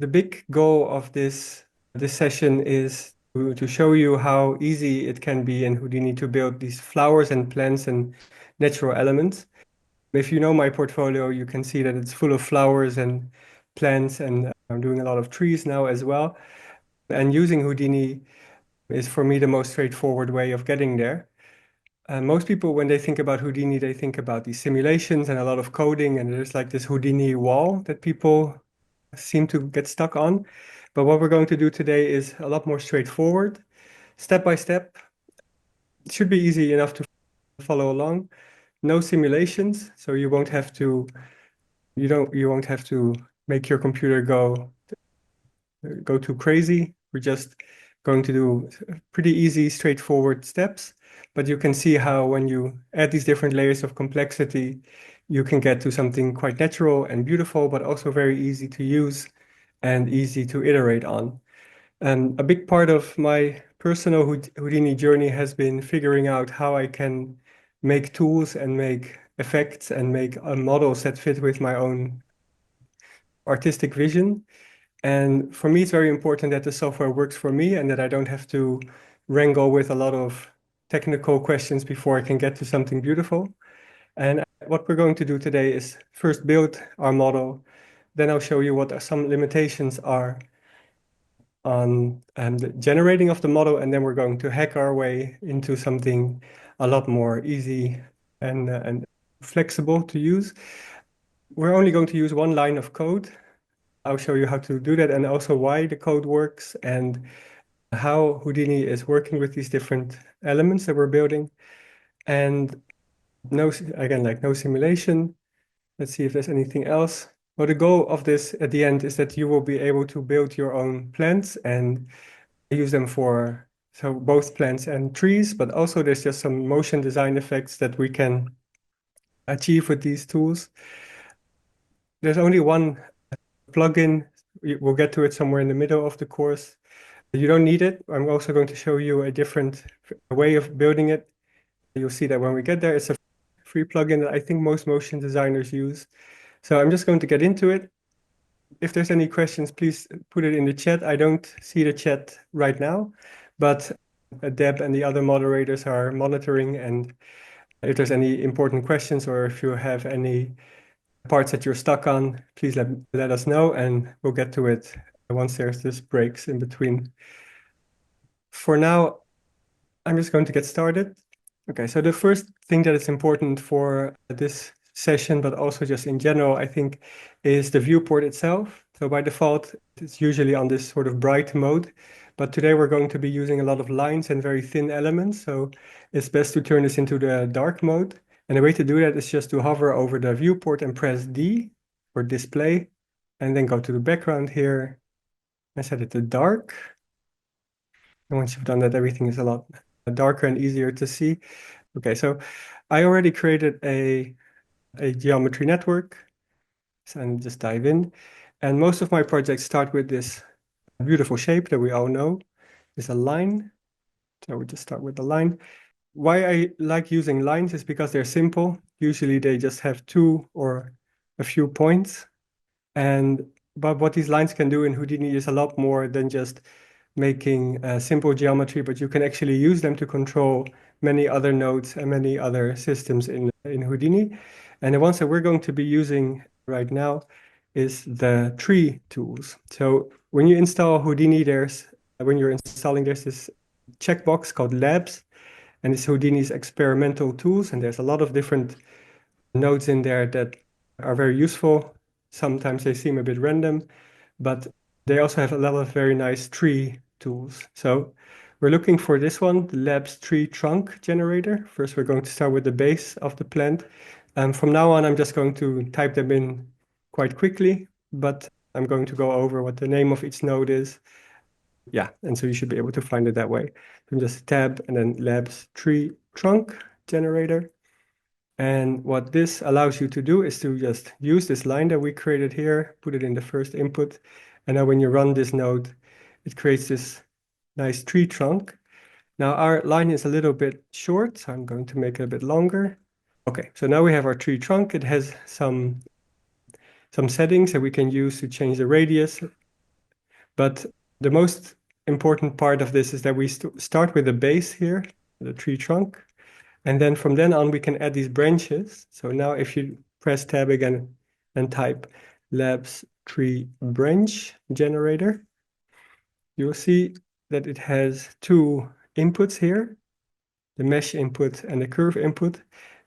the big goal of this session is to show you how easy it can be in Houdini to build these flowers and plants and natural elements. If you know my portfolio, you can see that it's full of flowers and plants, and I'm doing a lot of trees now as well. And using Houdini is for me the most straightforward way of getting there. Most people, when they think about Houdini, they think about these simulations and a lot of coding, and there's like this Houdini wall that people seem to get stuck on. But what we're going to do today is a lot more straightforward, step by step. It should be easy enough to follow along. No simulations, so you won't have to make your computer go too crazy. We're just going to do pretty easy, straightforward steps. But you can see how when you add these different layers of complexity, you can get to something quite natural and beautiful, but also very easy to use and easy to iterate on. And a big part of my personal Houdini journey has been figuring out how I can make tools and make effects and make models that fit with my own artistic vision. And for me, it's very important that the software works for me and that I don't have to wrangle with a lot of technical questions before I can get to something beautiful. And what we're going to do today is first build our model. Then I'll show you what some limitations are on the generating of the model. And then we're going to hack our way into something a lot more easy and flexible to use. We're only going to use one line of code. I'll show you how to do that and also why the code works and how Houdini is working with these different elements that we're building. And no simulation. Let's see if there's anything else. Well, the goal of this at the end is that you will be able to build your own plants and use them for both plants and trees, but also there's just some motion design effects that we can achieve with these tools. There's only one plugin. We'll get to it somewhere in the middle of the course. You don't need it. I'm also going to show you a different way of building it. You'll see that when we get there, it's a free plugin that I think most motion designers use. So I'm just going to get into it. If there's any questions, please put it in the chat. I don't see the chat right now, but Deb and the other moderators are monitoring. And if there's any important questions or if you have any parts that you're stuck on, please let us know and we'll get to it once there's this breaks in between. For now, I'm just going to get started. Okay, so the first thing that is important for this session, but also just in general, I think, is the viewport itself. So by default, it's usually on this sort of bright mode, but today we're going to be using a lot of lines and very thin elements. So it's best to turn this into the dark mode. And the way to do that is just to hover over the viewport and press D for display, and then go to the background here and set it to dark. And once you've done that, everything is a lot darker and easier to see. Okay, so I already created a geometry network, and just dive in. And most of my projects start with this beautiful shape that we all know. It's a line. So we just start with the line. Why I like using lines is because they're simple. Usually they just have two or a few points. But what these lines can do in Houdini is a lot more than just making simple geometry, but you can actually use them to control many other nodes and many other systems in Houdini. And the ones that we're going to be using right now is the tree tools. So when you install Houdini, when you're installing, there's this checkbox called Labs, and it's Houdini's experimental tools. And there's a lot of different nodes in there that are very useful. Sometimes they seem a bit random, but they also have a lot of very nice tree tools. So we're looking for this one, the Labs tree trunk generator. First, we're going to start with the base of the plant. From now on, I'm just going to type them in quite quickly, but I'm going to go over what the name of each node is. Yeah, and so you should be able to find it that way. So just tab and then Labs tree trunk generator. And what this allows you to do is to just use this line that we created here, put it in the first input. And now when you run this node, it creates this nice tree trunk. Now our line is a little bit short, so I'm going to make it a bit longer. Okay, so now we have our tree trunk. It has some settings that we can use to change the radius. But the most important part of this is that we start with the base here, the tree trunk. And then from then on, we can add these branches. So now if you press tab again and type labs tree branch generator, you will see that it has two inputs here, the mesh input and the curve input.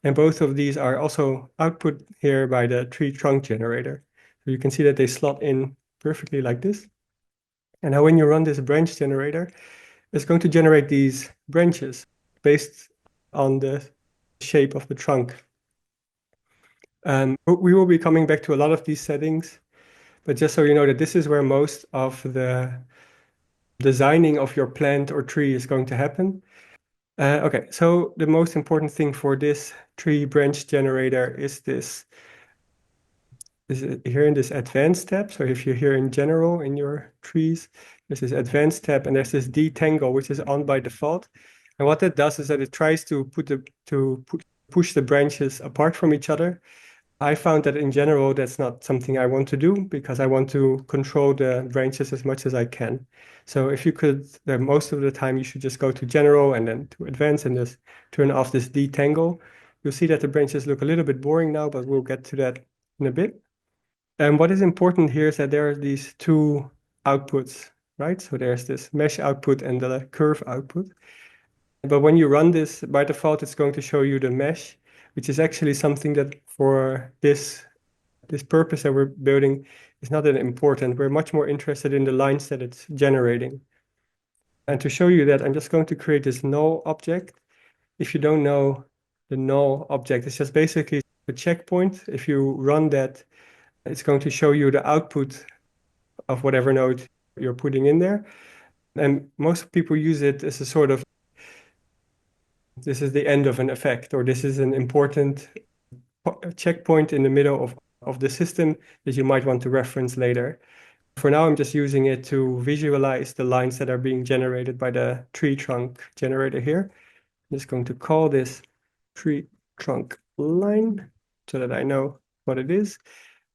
And both of these are also output here by the tree trunk generator. So you can see that they slot in perfectly like this. And now when you run this branch generator, it's going to generate these branches based on the shape of the trunk. We will be coming back to a lot of these settings, but just so you know that this is where most of the designing of your plant or tree is going to happen. Okay, so the most important thing for this tree branch generator is this. Is here in this advanced tab. So if you're here in general in your trees, there's this advanced tab and there's this detangle, which is on by default. And what that does is that it tries to push the branches apart from each other. I found that in general, that's not something I want to do because I want to control the branches as much as I can. So if you could, most of the time you should just go to general and then to advanced and just turn off this detangle. You'll see that the branches look a little bit boring now, but we'll get to that in a bit. And what is important here is that there are these two outputs, right? So there's this mesh output and the curve output. But when you run this, by default, it's going to show you the mesh, which is actually something that for this purpose that we're building is not that important. We're much more interested in the lines that it's generating. And to show you that, I'm just going to create this null object. If you don't know the null object, it's just basically a checkpoint. If you run that, it's going to show you the output of whatever node you're putting in there. And most people use it as a sort of, this is the end of an effect, or this is an important checkpoint in the middle of the system that you might want to reference later. For now, I'm just using it to visualize the lines that are being generated by the tree trunk generator here. I'm just going to call this tree trunk line so that I know what it is.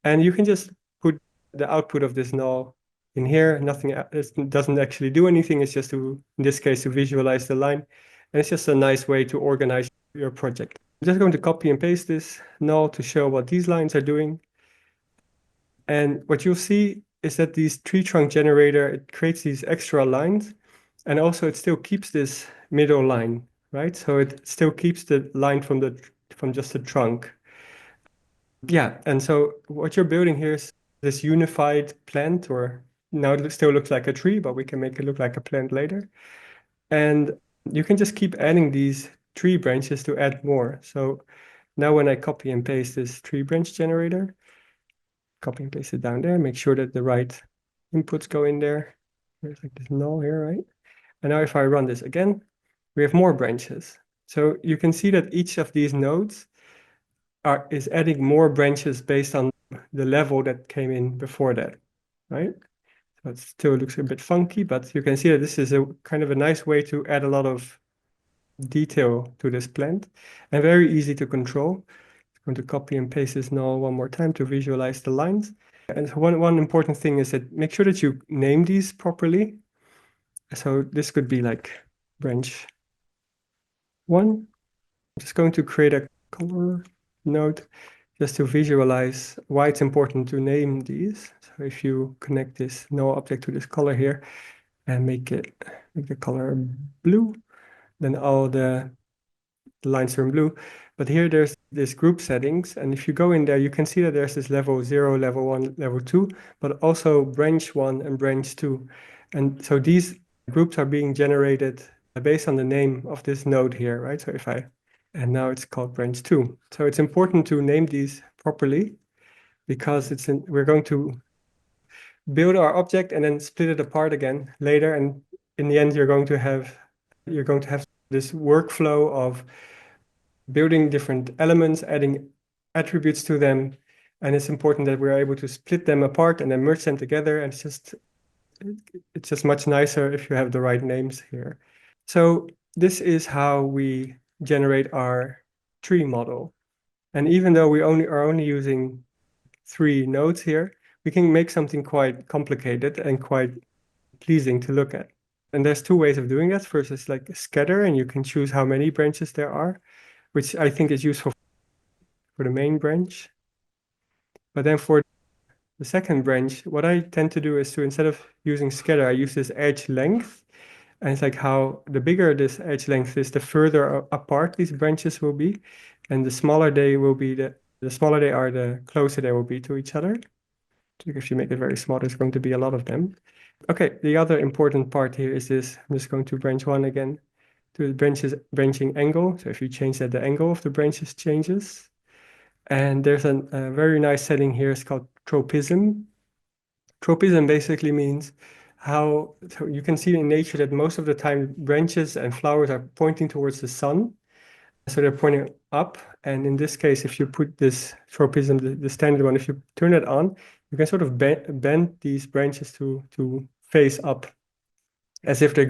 And you can just put the output of this null in here. Nothing, it doesn't actually do anything. It's just to, in this case, to visualize the line. And it's just a nice way to organize your project. I'm just going to copy and paste this null to show what these lines are doing. And what you'll see is that these tree trunk generator, it creates these extra lines. And also it still keeps this middle line, right? So it still keeps the line from just the trunk. Yeah, and so what you're building here is this unified plant, or now it still looks like a tree, but we can make it look like a plant later. And you can just keep adding these tree branches to add more. So now when I copy and paste this tree branch generator, copy and paste it down there, make sure that the right inputs go in there. There's like this null here, right? And now if I run this again, we have more branches. So you can see that each of these nodes is adding more branches based on the level that came in before that, right? So it still looks a bit funky, but you can see that this is a kind of a nice way to add a lot of detail to this plant and very easy to control. I'm going to copy and paste this null one more time to visualize the lines. And so one important thing is that make sure that you name these properly. So this could be like branch 1. I'm just going to create a color node just to visualize why it's important to name these. So if you connect this null object to this color here and make the color blue, then all the lines are in blue. But here there's this group settings, and if you go in there, you can see that there's this level 0, level 1, level 2, but also branch 1 and branch 2. And so these groups are being generated based on the name of this node here, right? So and now it's called branch 2. So it's important to name these properly because we're going to build our object and then split it apart again later. And in the end, you're going to have this workflow of building different elements, adding attributes to them. And it's important that we're able to split them apart and then merge them together. And it's just much nicer if you have the right names here. So this is how we generate our tree model. And even though we are only using 3 nodes here, we can make something quite complicated and quite pleasing to look at. And there's two ways of doing that. First is like scatter, and you can choose how many branches there are, which I think is useful for the main branch. But then for the second branch, what I tend to do is to, instead of using scatter, I use this edge length. And it's like how the bigger this edge length is, the further apart these branches will be. And the smaller they will be, the smaller they are, the closer they will be to each other. So if you make it very small, there's going to be a lot of them. Okay, the other important part here is this. I'm just going to branch one again to the branching angle. So if you change that, the angle of the branches changes. And there's a very nice setting here. It's called tropism. Tropism basically means how, so you can see in nature that most of the time branches and flowers are pointing towards the sun. So they're pointing up. And in this case, if you put this tropism, the standard one, if you turn it on, you can sort of bend these branches to face up as if they're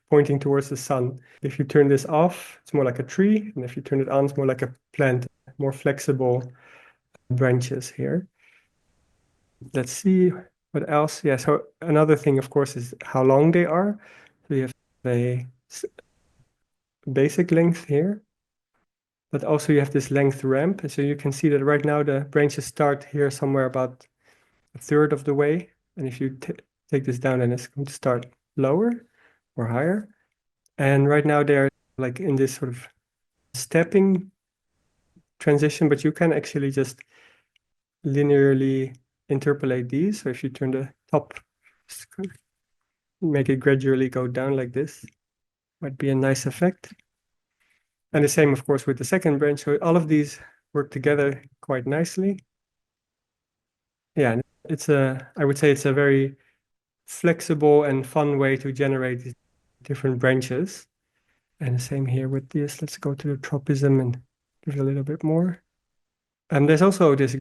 pointing towards the sun. If you turn this off, it's more like a tree. And if you turn it on, it's more like a plant, more flexible branches here. Let's see what else. Yeah, so another thing, of course, is how long they are. So you have a basic length here, but also you have this length ramp. And so you can see that right now the branches start here somewhere about a third of the way. And if you take this down, then it's going to start lower or higher. And right now they're like in this sort of stepping transition, but you can actually just linearly interpolate these. So if you turn the top, make it gradually go down like this, might be a nice effect. And the same, of course, with the second branch. So all of these work together quite nicely. Yeah, I would say it's a very flexible and fun way to generate these different branches. And the same here with this. Let's go to the tropism and give it a little bit more. And there's also this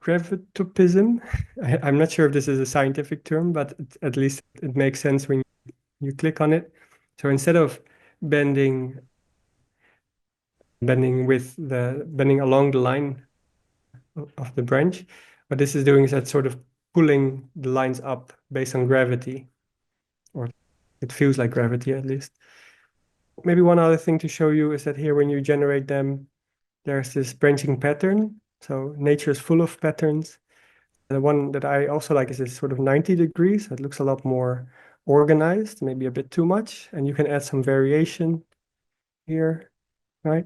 gravitopism. I'm not sure if this is a scientific term, but at least it makes sense when you click on it. So instead of bending along the line of the branch, what this is doing is that sort of pulling the lines up based on gravity, or it feels like gravity at least. Maybe one other thing to show you is that here when you generate them, there's this branching pattern. So nature is full of patterns. And the one that I also like is this sort of 90 degrees. So it looks a lot more organized, maybe a bit too much. And you can add some variation here, right?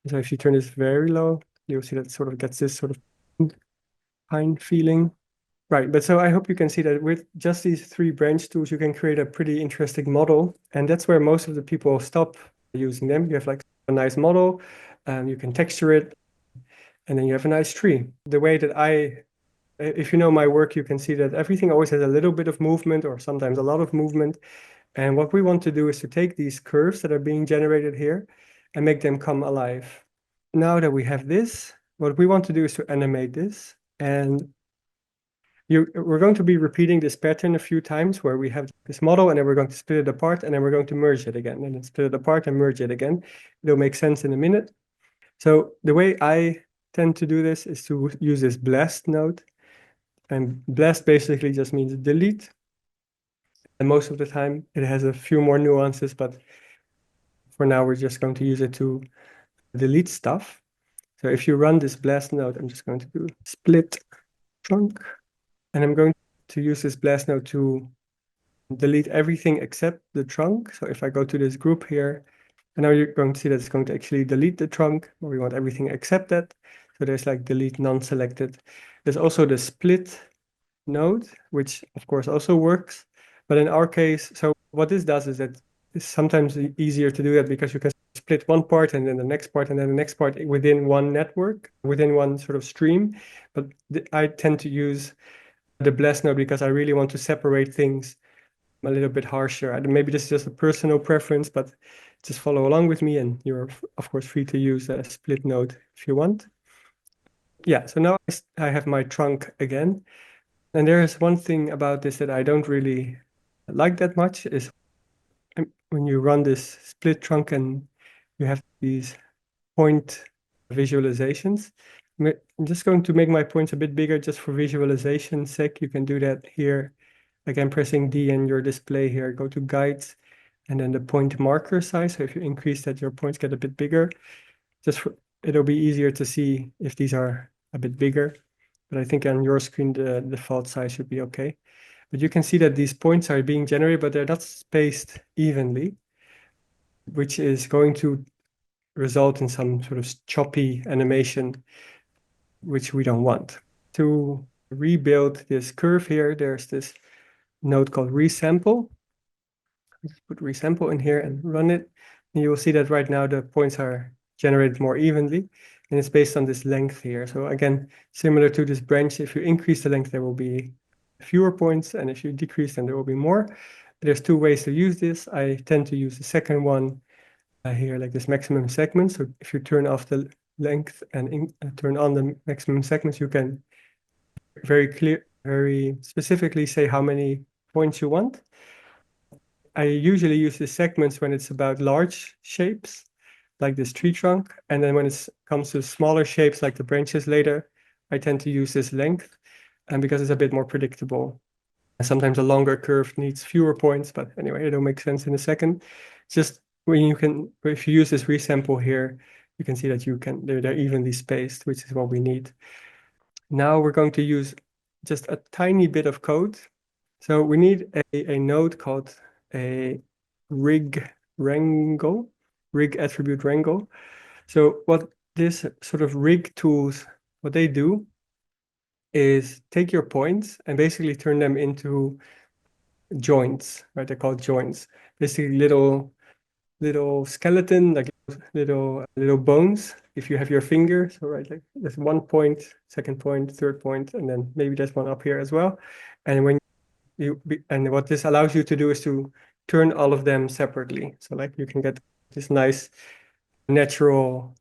So if you turn this very low, you'll see that it sort of gets this sort of pine feeling. Right, but so I hope you can see that with just these three branch tools, you can create a pretty interesting model. And that's where most of the people stop using them. You have like a nice model, you can texture it, and then you have a nice tree. The way that if you know my work, you can see that everything always has a little bit of movement or sometimes a lot of movement. And what we want to do is to take these curves that are being generated here and make them come alive. Now that we have this, what we want to do is to animate this. And we're going to be repeating this pattern a few times where we have this model and then we're going to split it apart and then we're going to merge it again and then split it apart and merge it again. It'll make sense in a minute. So the way I tend to do this is to use this blast node. And blast basically just means delete. And most of the time it has a few more nuances, but for now we're just going to use it to delete stuff. So if you run this blast node, I'm just going to do split trunk. And I'm going to use this blast node to delete everything except the trunk. So if I go to this group here, and now you're going to see that it's going to actually delete the trunk, but we want everything except that. So there's like delete non-selected. There's also the split node, which of course also works. But in our case, so what this does is that it's sometimes easier to do that because you can split one part and then the next part and then the next part within one network, within one sort of stream. But I tend to use the blast node because I really want to separate things a little bit harsher. Maybe this is just a personal preference, but just follow along with me and you're of course free to use a split node if you want. Yeah, so now I have my trunk again. And there is one thing about this that I don't really like that much is when you run this split trunk and you have these point visualizations. I'm just going to make my points a bit bigger just for visualization's sake. You can do that here again, pressing D in your display here, go to guides, and then the point marker size. So if you increase that, your points get a bit bigger. It'll be easier to see if these are a bit bigger. But I think on your screen, the default size should be okay. But you can see that these points are being generated, but they're not spaced evenly, which is going to result in some sort of choppy animation, which we don't want. To rebuild this curve here, there's this node called resample. Just put resample in here and run it. And you will see that right now the points are generated more evenly, and it's based on this length here. So again, similar to this branch, if you increase the length, there will be fewer points, and if you decrease, then there will be more. There's two ways to use this. I tend to use the second one here, like this maximum segment. So if you turn off the length and turn on the maximum segments, you can very specifically say how many points you want. I usually use the segments when it's about large shapes, like this tree trunk. And then when it comes to smaller shapes, like the branches later, I tend to use this length, and because it's a bit more predictable. Sometimes a longer curve needs fewer points, but anyway, it'll make sense in a second. Just if you use this resample here, you can see that they're evenly spaced, which is what we need. Now we're going to use just a tiny bit of code. So we need a node called a rig attribute wrangle. So what this sort of rig tools, what they do is take your points and basically turn them into joints, right? They're called joints. Basically little skeleton, like little bones. If you have your finger, so right, like there's 1 point, second point, third point, and then maybe there's one up here as well. And what this allows you to do is to turn all of them separately. So like you can get this nice natural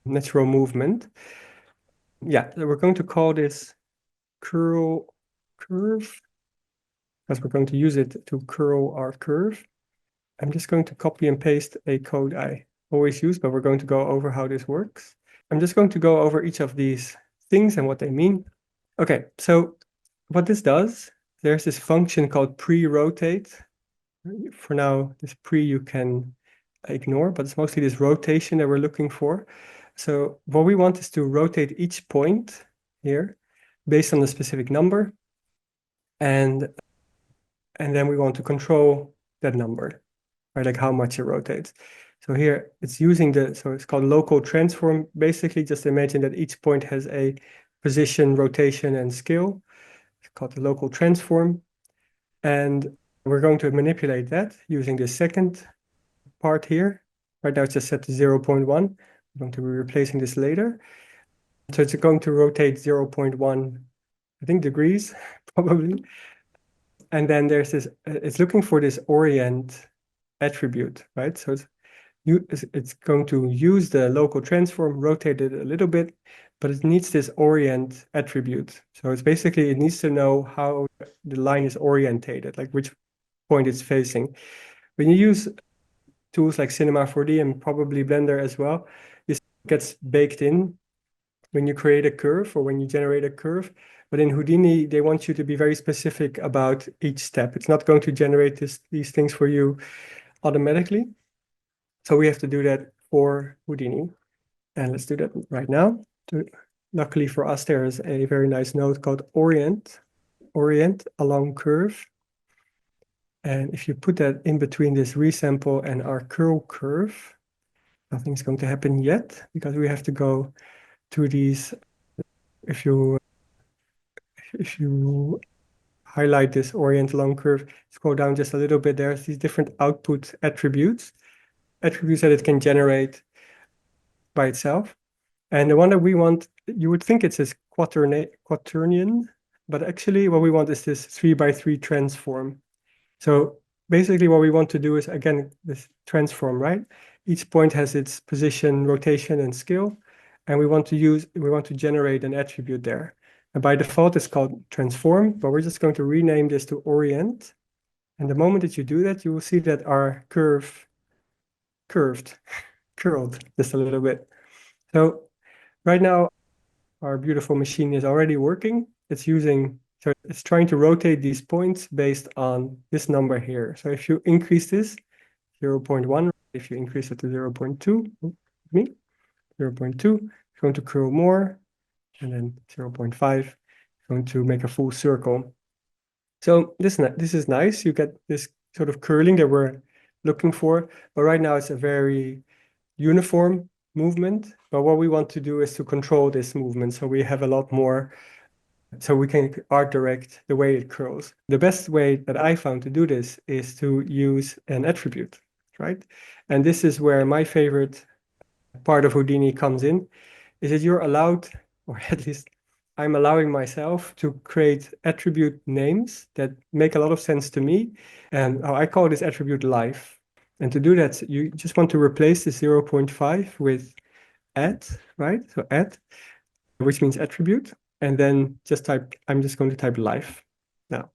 movement. Yeah, so we're going to call this curve because we're going to use it to curl our curve. I'm just going to copy and paste a code I always use, but we're going to go over how this works. I'm just going to go over each of these things and what they mean. Okay, so what this does, there's this function called pre-rotate. For now, this pre you can ignore, but it's mostly this rotation that we're looking for. So what we want is to rotate each point here based on a specific number, and then we want to control that number, right? Like how much it rotates. So here it's using so it's called local transform. Basically, just imagine that each point has a position, rotation, and scale. It's called the local transform. And we're going to manipulate that using the second part here. Right now it's just set to 0.1. We're going to be replacing this later. So it's going to rotate 0.1, I think, degrees, probably. And then there's this, it's looking for this orient attribute, right? So it's going to use the local transform, rotate it a little bit, but it needs this orient attribute. So it's basically, it needs to know how the line is orientated, like which point it's facing. When you use tools like Cinema 4D and probably Blender as well, this gets baked in when you create a curve or when you generate a curve. But in Houdini, they want you to be very specific about each step. It's not going to generate these things for you automatically. So we have to do that for Houdini. And let's do that right now. Luckily for us, there is a very nice node called orient along curve. And if you put that in between this resample and our curl curve, nothing's going to happen yet because we have to go to these. If you highlight this orient along curve, scroll down just a little bit, there's these different output attributes that it can generate by itself. And the one that we want, you would think it's this quaternion, but actually what we want is this 3x3 transform. So basically what we want to do is, again, this transform, right? Each point has its position, rotation, and scale. And we want to generate an attribute there. And by default, it's called transform, but we're just going to rename this to orient. And the moment that you do that, you will see that our curve curled just a little bit. So right now, our beautiful machine is already working. It's using So it's trying to rotate these points based on this number here. So if you increase this 0.1, if you increase it to 0.2, 0.2, it's going to curl more, and then 0.5, going to make a full circle. So this is nice. You get this sort of curling that we're looking for, but right now it's a very uniform movement. But what we want to do is to control this movement, so we have a lot more, so we can art direct the way it curls. The best way that I found to do this is to use an attribute, right? And this is where my favorite part of Houdini comes in, is that you're allowed, or at least I'm allowing myself to create attribute names that make a lot of sense to me. And I call this attribute life. And to do that, you just want to replace the 0.5 with add, right? So add, which means attribute. And then just type, I'm just going to type life. Now,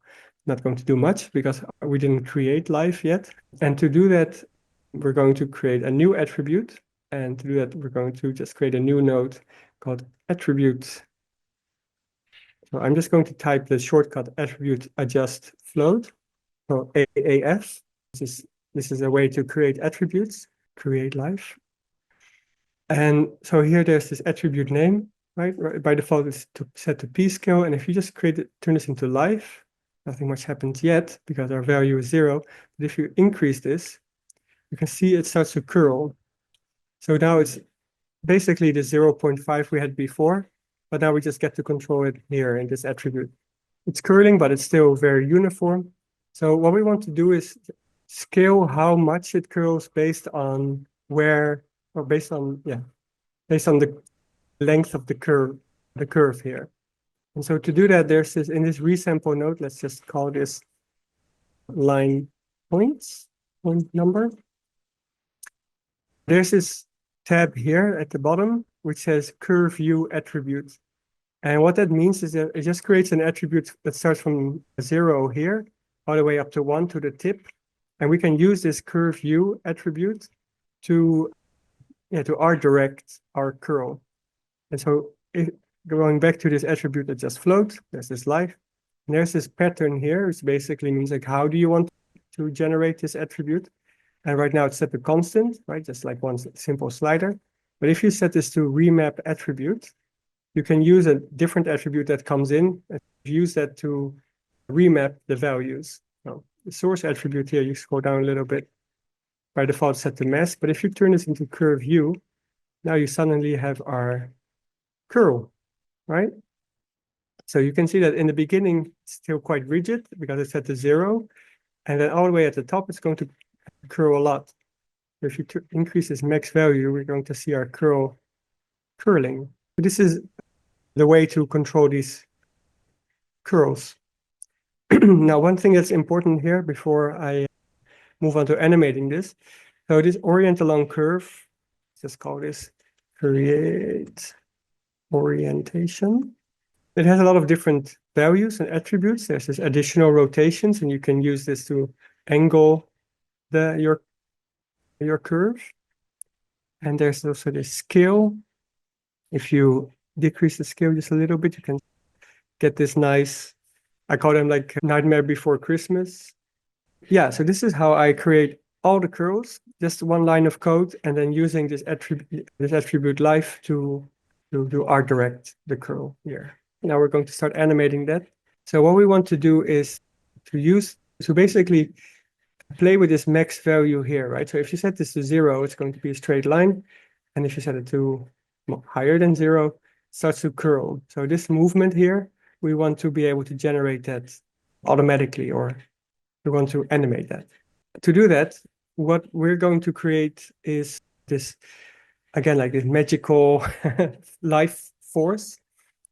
not going to do much because we didn't create life yet. And to do that, we're going to create a new attribute. And to do that, we're going to just create a new node called attribute. So I'm just going to type the shortcut attribute adjust float, so AAF. This is a way to create attributes, create life. And so here there's this attribute name, right? By default, it's set to P scale. And if you just turn this into life, nothing much happens yet because our value is 0. But if you increase this, you can see it starts to curl. So now it's basically the 0.5 we had before, but now we just get to control it here in this attribute. It's curling, but it's still very uniform. So what we want to do is scale how much it curls based on where, or based on the length of the curve here. And so to do that, there's this, in this resample node, let's just call this line point number. There's this tab here at the bottom, which says curve view attribute. And what that means is that it just creates an attribute that starts from 0 here, all the way up to 1 to the tip. And we can use this curve view attribute to art direct our curl. And so going back to this attribute that just floats, there's this life. And there's this pattern here, which basically means like, how do you want to generate this attribute? And right now it's set to constant, right? Just like one simple slider. But if you set this to remap attribute, you can use a different attribute that comes in and use that to remap the values. So the source attribute here, you scroll down a little bit, by default set to mask. But if you turn this into curve view, now you suddenly have our curl, right? So you can see that in the beginning, it's still quite rigid because it's set to 0. And then all the way at the top, it's going to curl a lot. If you increase this max value, we're going to see our curling. This is the way to control these curls. Now, one thing that's important here before I move on to animating this. So this orient along curve, let's just call this create orientation. It has a lot of different values and attributes. There's this additional rotations, and you can use this to angle your curve. And there's also the scale. If you decrease the scale just a little bit, you can get this nice, I call them like Nightmare Before Christmas. Yeah, so this is how I create all the curls, just one line of code, and then using this attribute life to art direct the curl here. Now we're going to start animating that. So what we want to do is to basically play with this max value here, right? So if you set this to 0, it's going to be a straight line. And if you set it to higher than 0, it starts to curl. So this movement here, we want to be able to generate that automatically, or we want to animate that. To do that, what we're going to create is this, again, like this magical life force.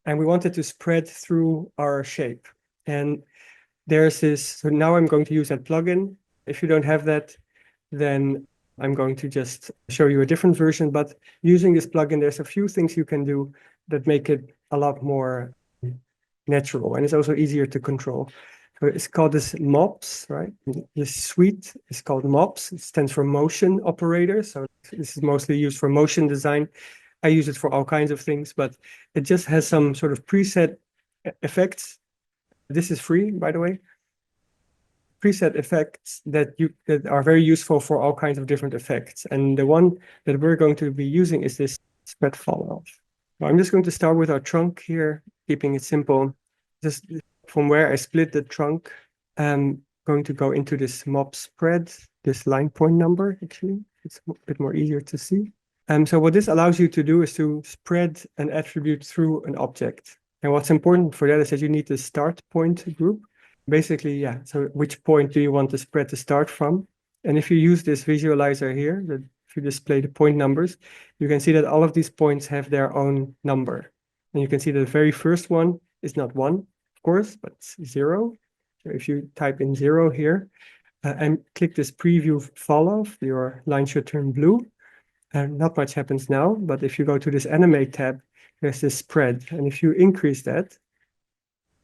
And we want it to spread through our shape. And there's this, so now I'm going to use that plugin. If you don't have that, then I'm going to just show you a different version. But using this plugin, there's a few things you can do that make it a lot more natural. And it's also easier to control. So it's called this MOPS, right? This suite is called MOPS. It stands for motion operator. So this is mostly used for motion design. I use it for all kinds of things, but it just has some sort of preset effects This is free, by the way. Preset effects that are very useful for all kinds of different effects. And the one that we're going to be using is this spread fall off. So I'm just going to start with our trunk here, keeping it simple. Just from where I split the trunk, I'm going to go into this mob spread, this line point number, actually. It's a bit more easier to see. So what this allows you to do is to spread an attribute through an object. And what's important for that is that you need the start point group. Basically, yeah, so which point do you want the spread to start from? And if you use this visualizer here, if you display the point numbers, you can see that all of these points have their own number. And you can see that the very first one is not 1, of course, but it's 0. So if you type in 0 here and click this preview fall off, your line should turn blue. Not much happens now, but if you go to this animate tab, there's this spread. And if you increase that,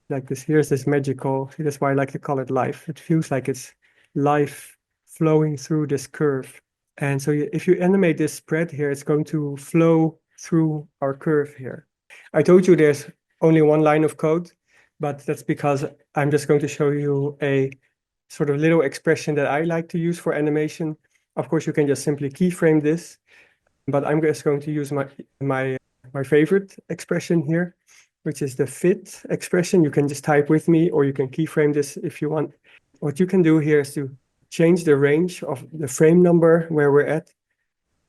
like this, here's this magical, see, that's why I like to call it life. It feels like it's life flowing through this curve. And so if you animate this spread here, it's going to flow through our curve here. I told you there's only one line of code, but that's because I'm just going to show you a sort of little expression that I like to use for animation. Of course, you can just simply keyframe this, but I'm just going to use my favorite expression here, which is the fit expression. You can just type with me, or you can keyframe this if you want. What you can do here is to change the range of the frame number where we're at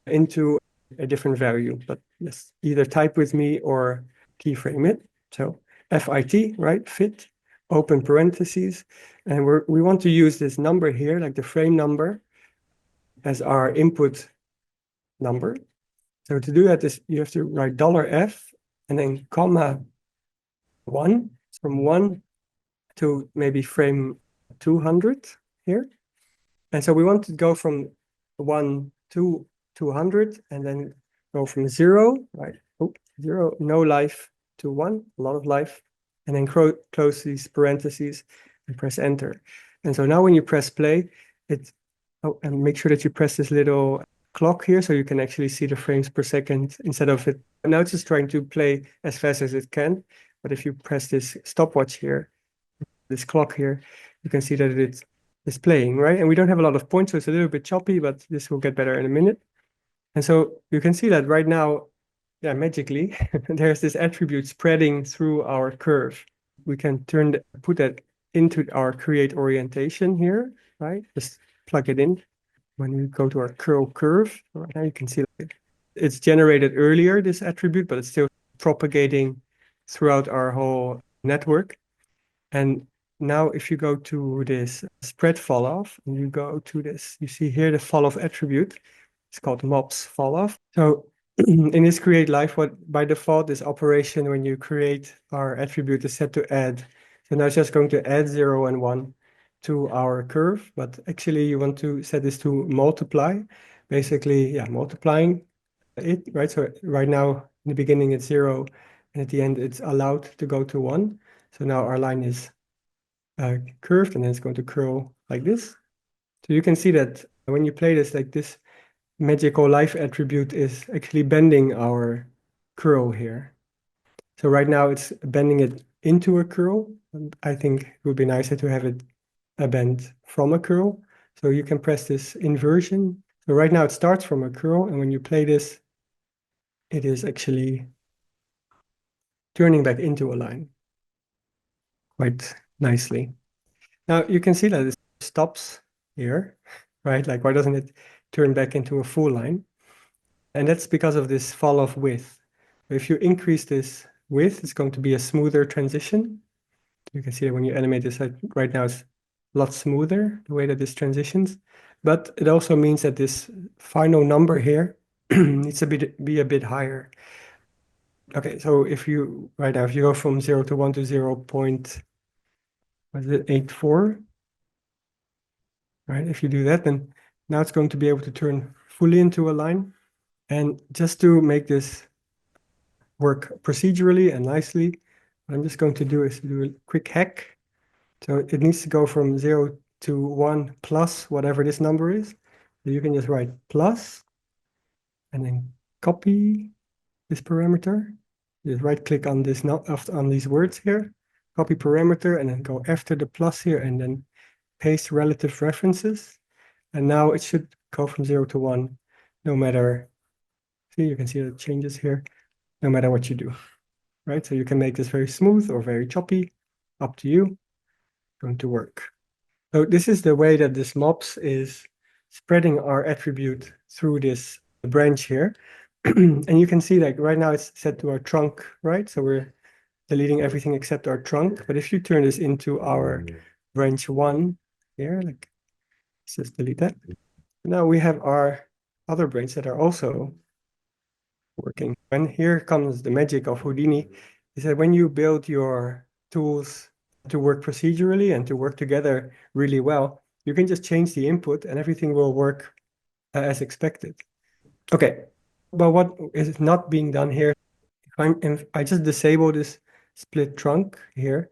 into a different value. But yes, either type with me or keyframe it. So FIT, right? Fit, open parentheses. And we want to use this number here, like the frame number, as our input number. So to do that, you have to write $F and then comma 1, from 1 to maybe frame 200 here. And so we want to go from 1 to 200 and then go from 0, right? Oh, 0, no life, to 1, a lot of life. And then close these parentheses and press enter. And so now when you press play, and make sure that you press this little clock here so you can actually see the frames per second instead of it. Now it's just trying to play as fast as it can. But if you press this stopwatch here, this clock here, you can see that it's playing, right? And we don't have a lot of points, so it's a little bit choppy, but this will get better in a minute. And so you can see that right now, yeah, magically, there's this attribute spreading through our curve. We can put that into our create orientation here, right? Just plug it in. When we go to our curl curve, right now you can see that it's generated earlier, this attribute, but it's still propagating throughout our whole network. And now if you go to this spread fall off, and you go to this, you see here the fall off attribute. It's called mobs fall off. So in this create life, what by default, this operation when you create our attribute is set to add. So now it's just going to add 0 and 1 to our curve, but actually you want to set this to multiply. Basically, yeah, multiplying it, right? So right now in the beginning it's 0, and at the end it's allowed to go to 1. So now our line is curved, and then it's going to curl like this. So you can see that when you play this, like this magical life attribute is actually bending our curl here. So right now it's bending it into a curl. And I think it would be nicer to have it a bend from a curl. So you can press this inversion. So right now it starts from a curl, and when you play this, it is actually turning back into a line quite nicely. Now you can see that it stops here, right? Like, why doesn't it turn back into a full line? And that's because of this fall off width. If you increase this width, it's going to be a smoother transition. You can see that when you animate this, like right now it's a lot smoother, the way that this transitions. But it also means that this final number here needs to be a bit higher. Okay, so if you go from 0 to 1 to 0.84, right? If you do that, then now it's going to be able to turn fully into a line. And just to make this work procedurally and nicely, what I'm just going to do is do a quick hack. So it needs to go from 0 to 1 plus whatever this number is. So you can just write plus and then copy this parameter. Just right click on this on these words here, copy parameter and then go after the plus here and then paste relative references. And now it should go from 0 to 1, no matter, see, you can see the changes here, no matter what you do, right? So you can make this very smooth or very choppy, up to you, going to work. So this is the way that this mops is spreading our attribute through this branch here. And you can see that right now it's set to our trunk, right? So we're deleting everything except our trunk. But if you turn this into our branch 1 here, like, let's just delete that. Now we have our other branches that are also working. And here comes the magic of Houdini, is that when you build your tools to work procedurally and to work together really well, you can just change the input and everything will work as expected. Okay, but what is not being done here, if I just disable this split trunk here,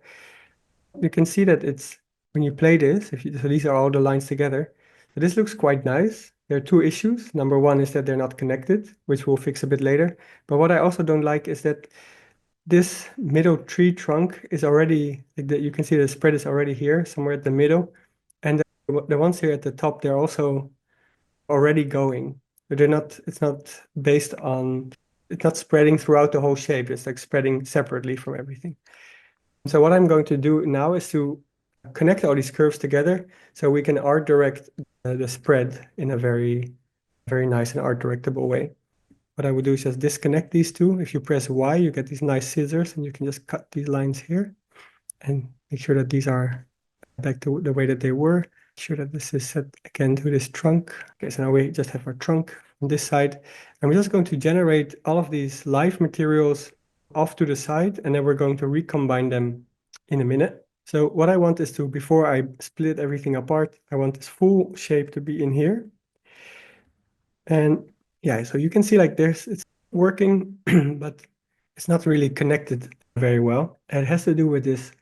you can see that it's, when you play this, so these are all the lines together, so this looks quite nice. There are two issues. Number one is that they're not connected, which we'll fix a bit later. But what I also don't like is that this middle tree trunk is already, you can see the spread is already here, somewhere at the middle. And the ones here at the top, they're also already going. But they're not, it's not based on, it's not spreading throughout the whole shape. It's like spreading separately from everything. So what I'm going to do now is to connect all these curves together so we can art direct the spread in a very, very nice and art directable way. What I would do is just disconnect these two. If you press Y, you get these nice scissors and you can just cut these lines here and make sure that these are back to the way that they were. Make sure that this is set again to this trunk. Okay, so now we just have our trunk on this side. And we're just going to generate all of these live materials off to the side, and then we're going to recombine them in a minute. So what I want is to, before I split everything apart, I want this full shape to be in here. And yeah, so you can see like it's working, but it's not really connected very well. And it has to do with this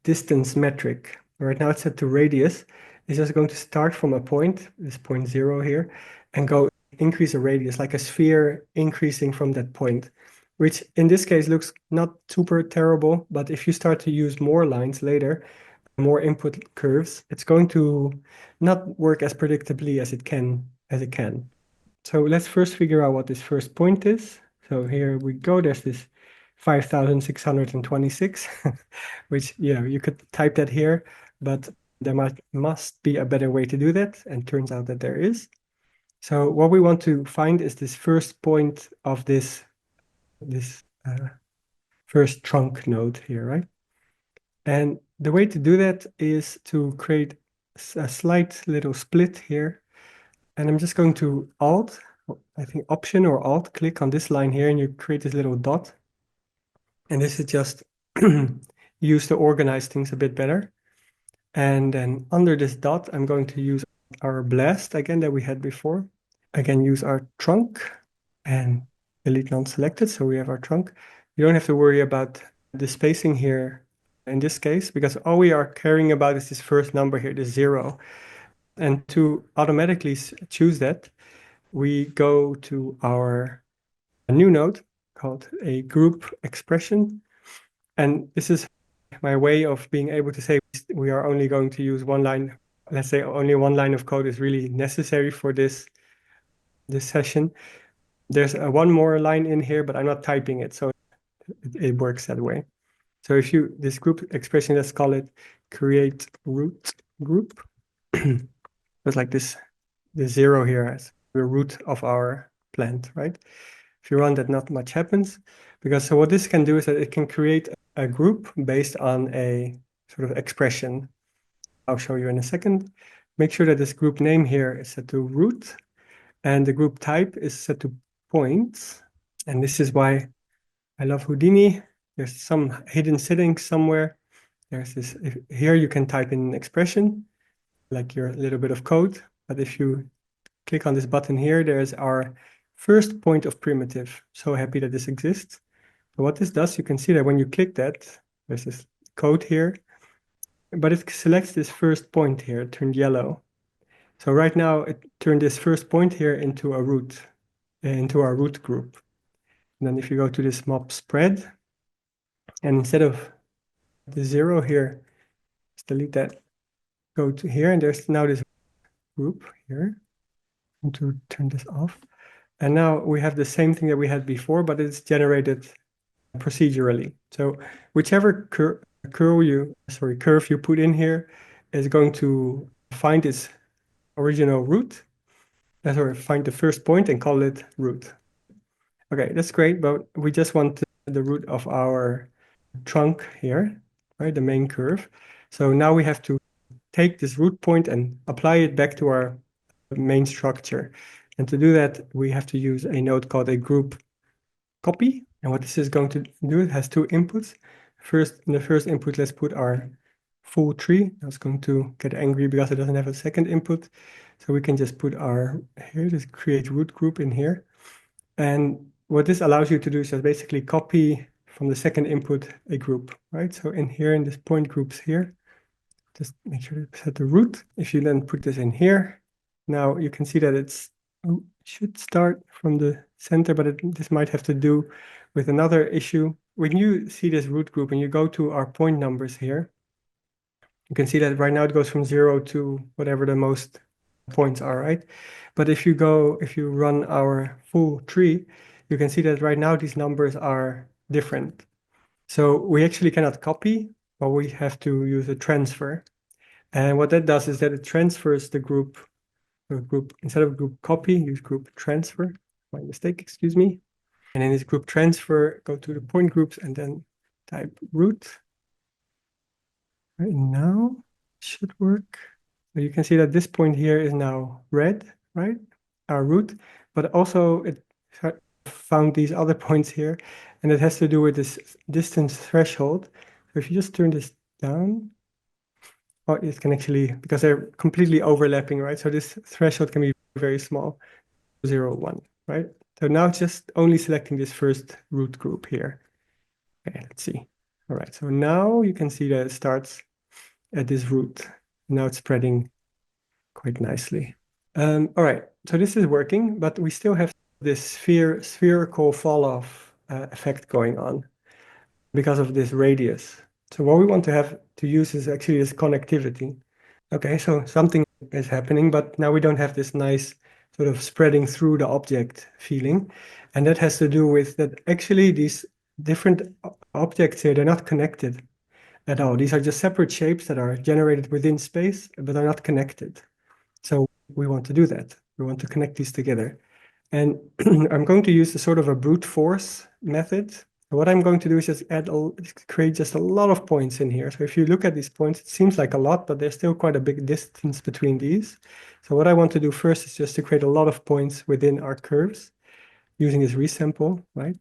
distance metric. Right now it's set to radius. It's just going to start from a point, this point 0 here, and go increase a radius, like a sphere increasing from that point, which in this case looks not super terrible, but if you start to use more lines later, more input curves, it's going to not work as predictably as it can. So let's first figure out what this first point is. So here we go, there's this 5,626, which, you could type that here, but there must be a better way to do that, and turns out that there is. So what we want to find is this first point of this first trunk node here, right? And the way to do that is to create a slight little split here. And I'm just going to Alt, I think Option or Alt, click on this line here, and you create this little dot. And this is just used to organize things a bit better. And then under this dot, I'm going to use our blast again that we had before. Again, use our trunk and delete non-selected, so we have our trunk. You don't have to worry about the spacing here in this case, because all we are caring about is this first number here, the 0. And to automatically choose that, we go to our new node called a group expression. And this is my way of being able to say we are only going to use one line. Let's say only one line of code is really necessary for this session. There's one more line in here, but I'm not typing it, so it works that way. So if this group expression, let's call it create root group. It's like this 0 here as the root of our plant, right? If you run that, not much happens, because so what this can do is that it can create a group based on a sort of expression. I'll show you in a second. Make sure that this group name here is set to root, and the group type is set to points. And this is why I love Houdini. There's some hidden setting somewhere. There's this, here you can type in an expression, like your little bit of code. But if you click on this button here, there's our first point of primitive. So happy that this exists. So what this does, you can see that when you click that, there's this code here, but it selects this first point here, it turned yellow. So right now it turned this first point here into a root, into our root group. And then if you go to this mop spread, and instead of the 0 here. Let's delete that. Go to here, and there's now this group here. I'm going to turn this off. And now we have the same thing that we had before, but it's generated procedurally. So whichever curve you put in here is going to find its original root, or find the first point and call it root. Okay, that's great, but we just want the root of our trunk here, right? The main curve. So now we have to take this root point and apply it back to our main structure. And to do that, we have to use a node called a group copy. And what this is going to do, it has two inputs. First, in the first input, let's put our full tree. I was going to get angry because it doesn't have a second input. So we can just put our, here, just create root group in here. And what this allows you to do is just basically copy from the second input a group, right? So in here, in this point groups here, just make sure to set the root. If you then put this in here, now you can see that it should start from the center, but this might have to do with another issue. When you see this root group and you go to our point numbers here, you can see that right now it goes from 0 to whatever the most points are, right? But if you run our full tree, you can see that right now these numbers are different. So we actually cannot copy, but we have to use a transfer. And what that does is that it transfers the group, instead of group copy, use group transfer. My mistake, excuse me. And in this group transfer, go to the point groups and then type root. Right now, it should work. So you can see that this point here is now red, right? Our root, but also it found these other points here, and it has to do with this distance threshold. So if you just turn this down, oh, it can actually, because they're completely overlapping, right? So this threshold can be very small, 0, 1, right? So now it's just only selecting this first root group here. Okay, let's see. All right, so now you can see that it starts at this root. Now it's spreading quite nicely. All right, so this is working, but we still have this spherical fall off effect going on because of this radius. So what we want to use is actually this connectivity. Okay, so something is happening, but now we don't have this nice sort of spreading through the object feeling. And that has to do with that actually these different objects here, they're not connected at all. These are just separate shapes that are generated within space, but are not connected. So we want to do that. We want to connect these together. And I'm going to use a sort of a brute force method. What I'm going to do is just create just a lot of points in here. So if you look at these points, it seems like a lot, but there's still quite a big distance between these. So what I want to do first is just to create a lot of points within our curves using this resample, right?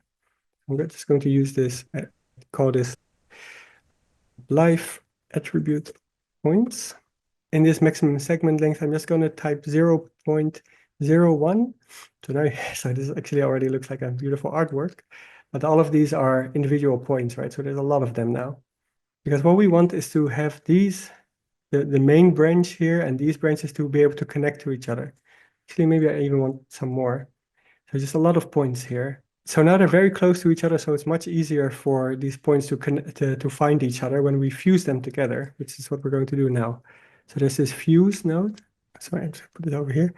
I'm just going to use this, call this life attribute points. In this maximum segment length, I'm just going to type 0.01. So now, so this actually already looks like a beautiful artwork, but all of these are individual points, right? So there's a lot of them now. Because what we want is to have these, the main branch here and these branches to be able to connect to each other. Actually, maybe I even want some more. So just a lot of points here. So now they're very close to each other, so it's much easier for these points to find each other when we fuse them together, which is what we're going to do now. So there's this fuse node. Sorry, I'm just put it over here.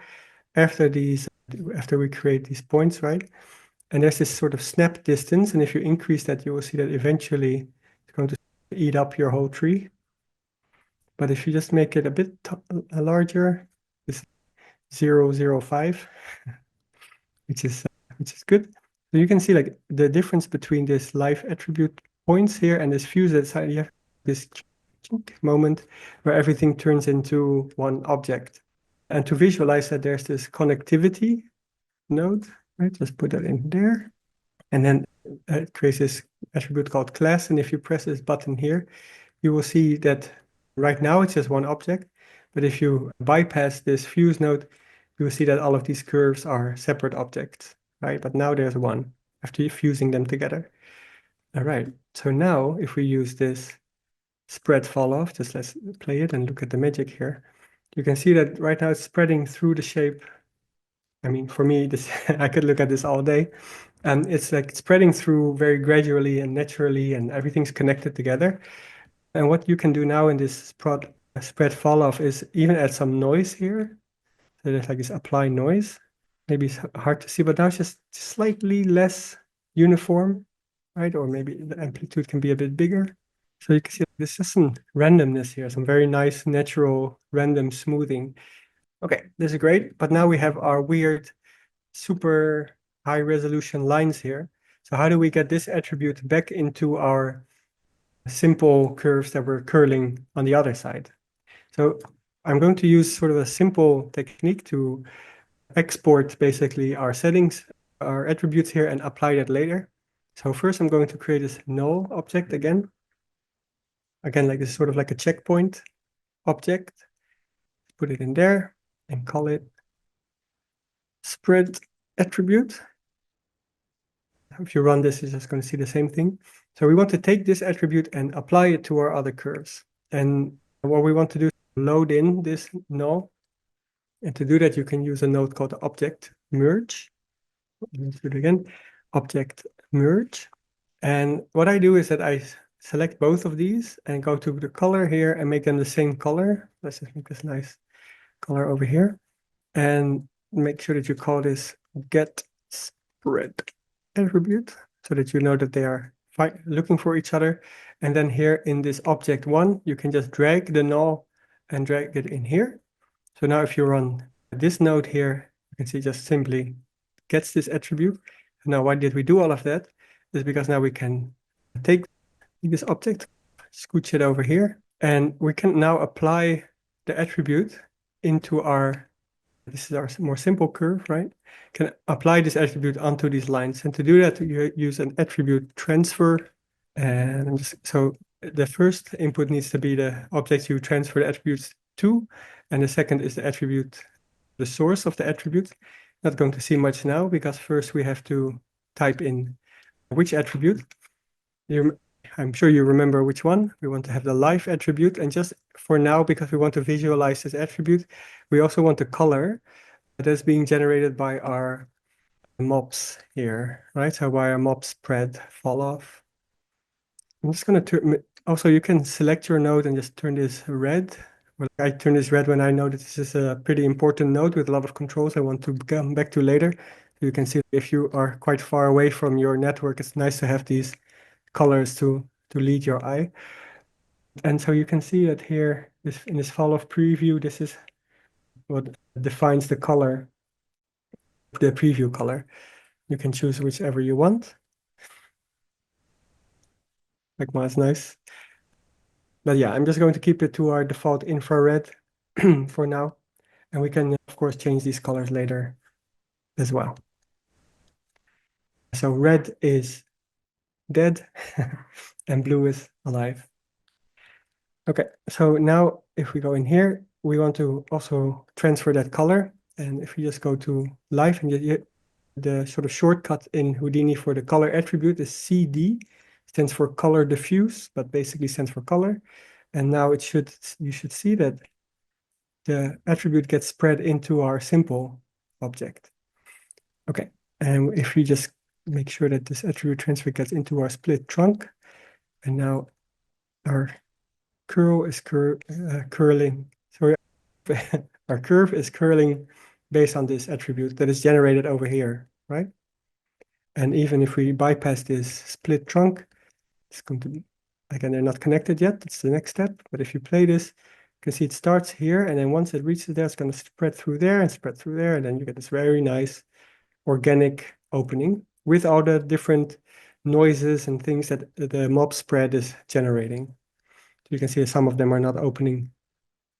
After we create these points, right? And there's this sort of snap distance, and if you increase that, you will see that eventually it's going to eat up your whole tree. But if you just make it a bit larger, this 0.05, which is good. So you can see like the difference between this life attribute points here and this fuse side. You have this moment where everything turns into one object. And to visualize that, there's this connectivity node, right? Just put that in there. And then it creates this attribute called class. And if you press this button here, you will see that right now it's just one object. But if you bypass this fuse node, you will see that all of these curves are separate objects, right? But now there's one after fusing them together. All right, so now if we use this spread fall off, just let's play it and look at the magic here. You can see that right now it's spreading through the shape. I mean, for me, this I could look at this all day. And it's like spreading through very gradually and naturally, and everything's connected together. And what you can do now in this spread fall off is even add some noise here. So there's like this apply noise. Maybe it's hard to see, but now it's just slightly less uniform, right? Or maybe the amplitude can be a bit bigger. So you can see there's just some randomness here, some very nice natural random smoothing. Okay, this is great. But now we have our weird, super high resolution lines here. So how do we get this attribute back into our simple curves that we're curling on the other side? So I'm going to use sort of a simple technique to export basically our settings, our attributes here, and apply that later. So first I'm going to create this null object again. Again, like this is sort of like a checkpoint object. Put it in there and call it spread attribute. If you run this, you're just going to see the same thing. So we want to take this attribute and apply it to our other curves. And what we want to do is load in this null. And to do that, you can use a node called object merge. Let's do it again, object merge. And what I do is that I select both of these and go to the color here and make them the same color. Let's just make this nice color over here. And make sure that you call this get spread attribute so that you know that they are looking for each other. And then here in this object one, you can just drag the null and drag it in here. So now if you run this node here, you can see just simply gets this attribute. Now, why did we do all of that? Is because now we can take this object, scooch it over here, and we can now apply the attribute into our, this is our more simple curve, right? Can apply this attribute onto these lines. And to do that, you use an attribute transfer. And so the first input needs to be the object you transfer the attributes to. And the second is the attribute, the source of the attribute. Not going to see much now because first we have to type in which attribute. I'm sure you remember which one. We want to have the live attribute. And just for now, because we want to visualize this attribute, we also want the color that is being generated by our mobs here, right? So by our mob spread fall off. I'm just going to turn, also you can select your node and just turn this red. Well, I turn this red when I know that this is a pretty important node with a lot of controls I want to come back to later. You can see if you are quite far away from your network, it's nice to have these colors to lead your eye. And so you can see that here, in this fall off preview, this is what defines the color, the preview color. You can choose whichever you want. Like mine's nice. But yeah, I'm just going to keep it to our default infrared for now. And we can, of course, change these colors later as well. So red is dead and blue is alive. Okay, so now if we go in here, we want to also transfer that color. And if we just go to live and the sort of shortcut in Houdini for the color attribute is CD, stands for color diffuse, but basically stands for color. And now you should see that the attribute gets spread into our simple object. Okay, and if we just make sure that this attribute transfer gets into our split trunk, and now our curl is curling, sorry, our curve is curling based on this attribute that is generated over here, right? And even if we bypass this split trunk, it's going to be, again, they're not connected yet. It's the next step. But if you play this, you can see it starts here. And then once it reaches there, it's going to spread through there and spread through there. And then you get this very nice organic opening with all the different noises and things that the mob spread is generating. So you can see some of them are not opening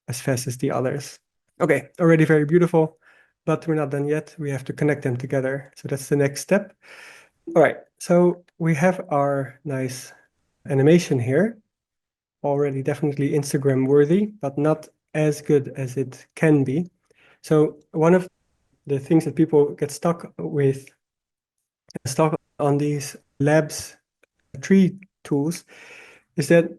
as fast as the others. Okay, already very beautiful, but we're not done yet. We have to connect them together. So that's the next step. All right, so we have our nice animation here, already definitely Instagram worthy, but not as good as it can be. So one of the things that people get stuck on these labs tree tools is that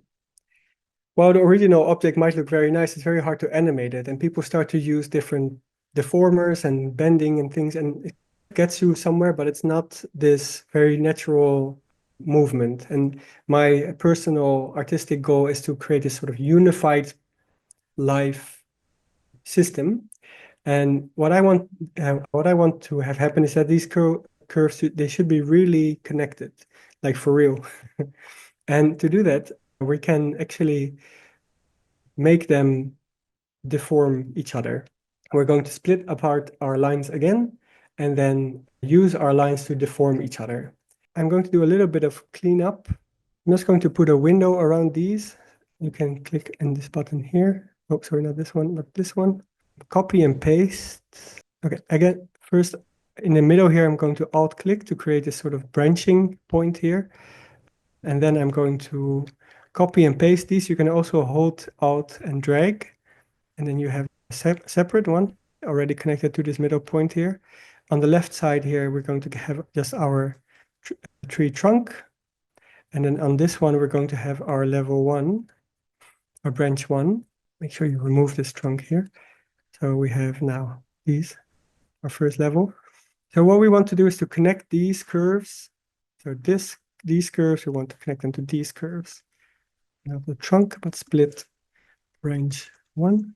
while the original object might look very nice, it's very hard to animate it. And people start to use different deformers and bending and things, and it gets you somewhere, but it's not this very natural movement. And my personal artistic goal is to create this sort of unified life system. And what I want to have happen is that these curves, they should be really connected, like for real. And to do that, we can actually make them deform each other. We're going to split apart our lines again, and then use our lines to deform each other. I'm going to do a little bit of cleanup. I'm just going to put a window around these. You can click in this button here. Oh, sorry, not this one, but this one. Copy and paste. Okay, again, first in the middle here, I'm going to Alt-click to create this sort of branching point here. And then I'm going to copy and paste these. You can also hold Alt and drag. And then you have a separate one already connected to this middle point here. On the left side here, we're going to have just our tree trunk. And then on this one, we're going to have our level 1, or branch 1. Make sure you remove this trunk here. So we have now these, our first level. So what we want to do is to connect these curves. So these curves, we want to connect them to these curves. Now the trunk, but split branch 1.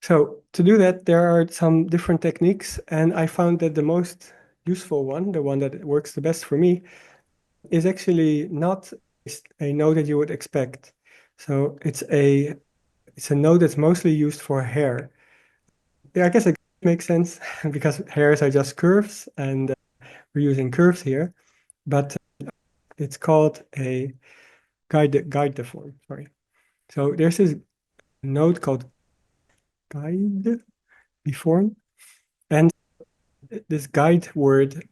So to do that, there are some different techniques, and I found that the most useful one, the one that works the best for me, is actually not a node that you would expect. So it's a node that's mostly used for hair. Yeah, I guess it makes sense because hairs are just curves, and we're using curves here. But it's called a guide deform. Sorry. So there's this node called guide deform, and this guide word,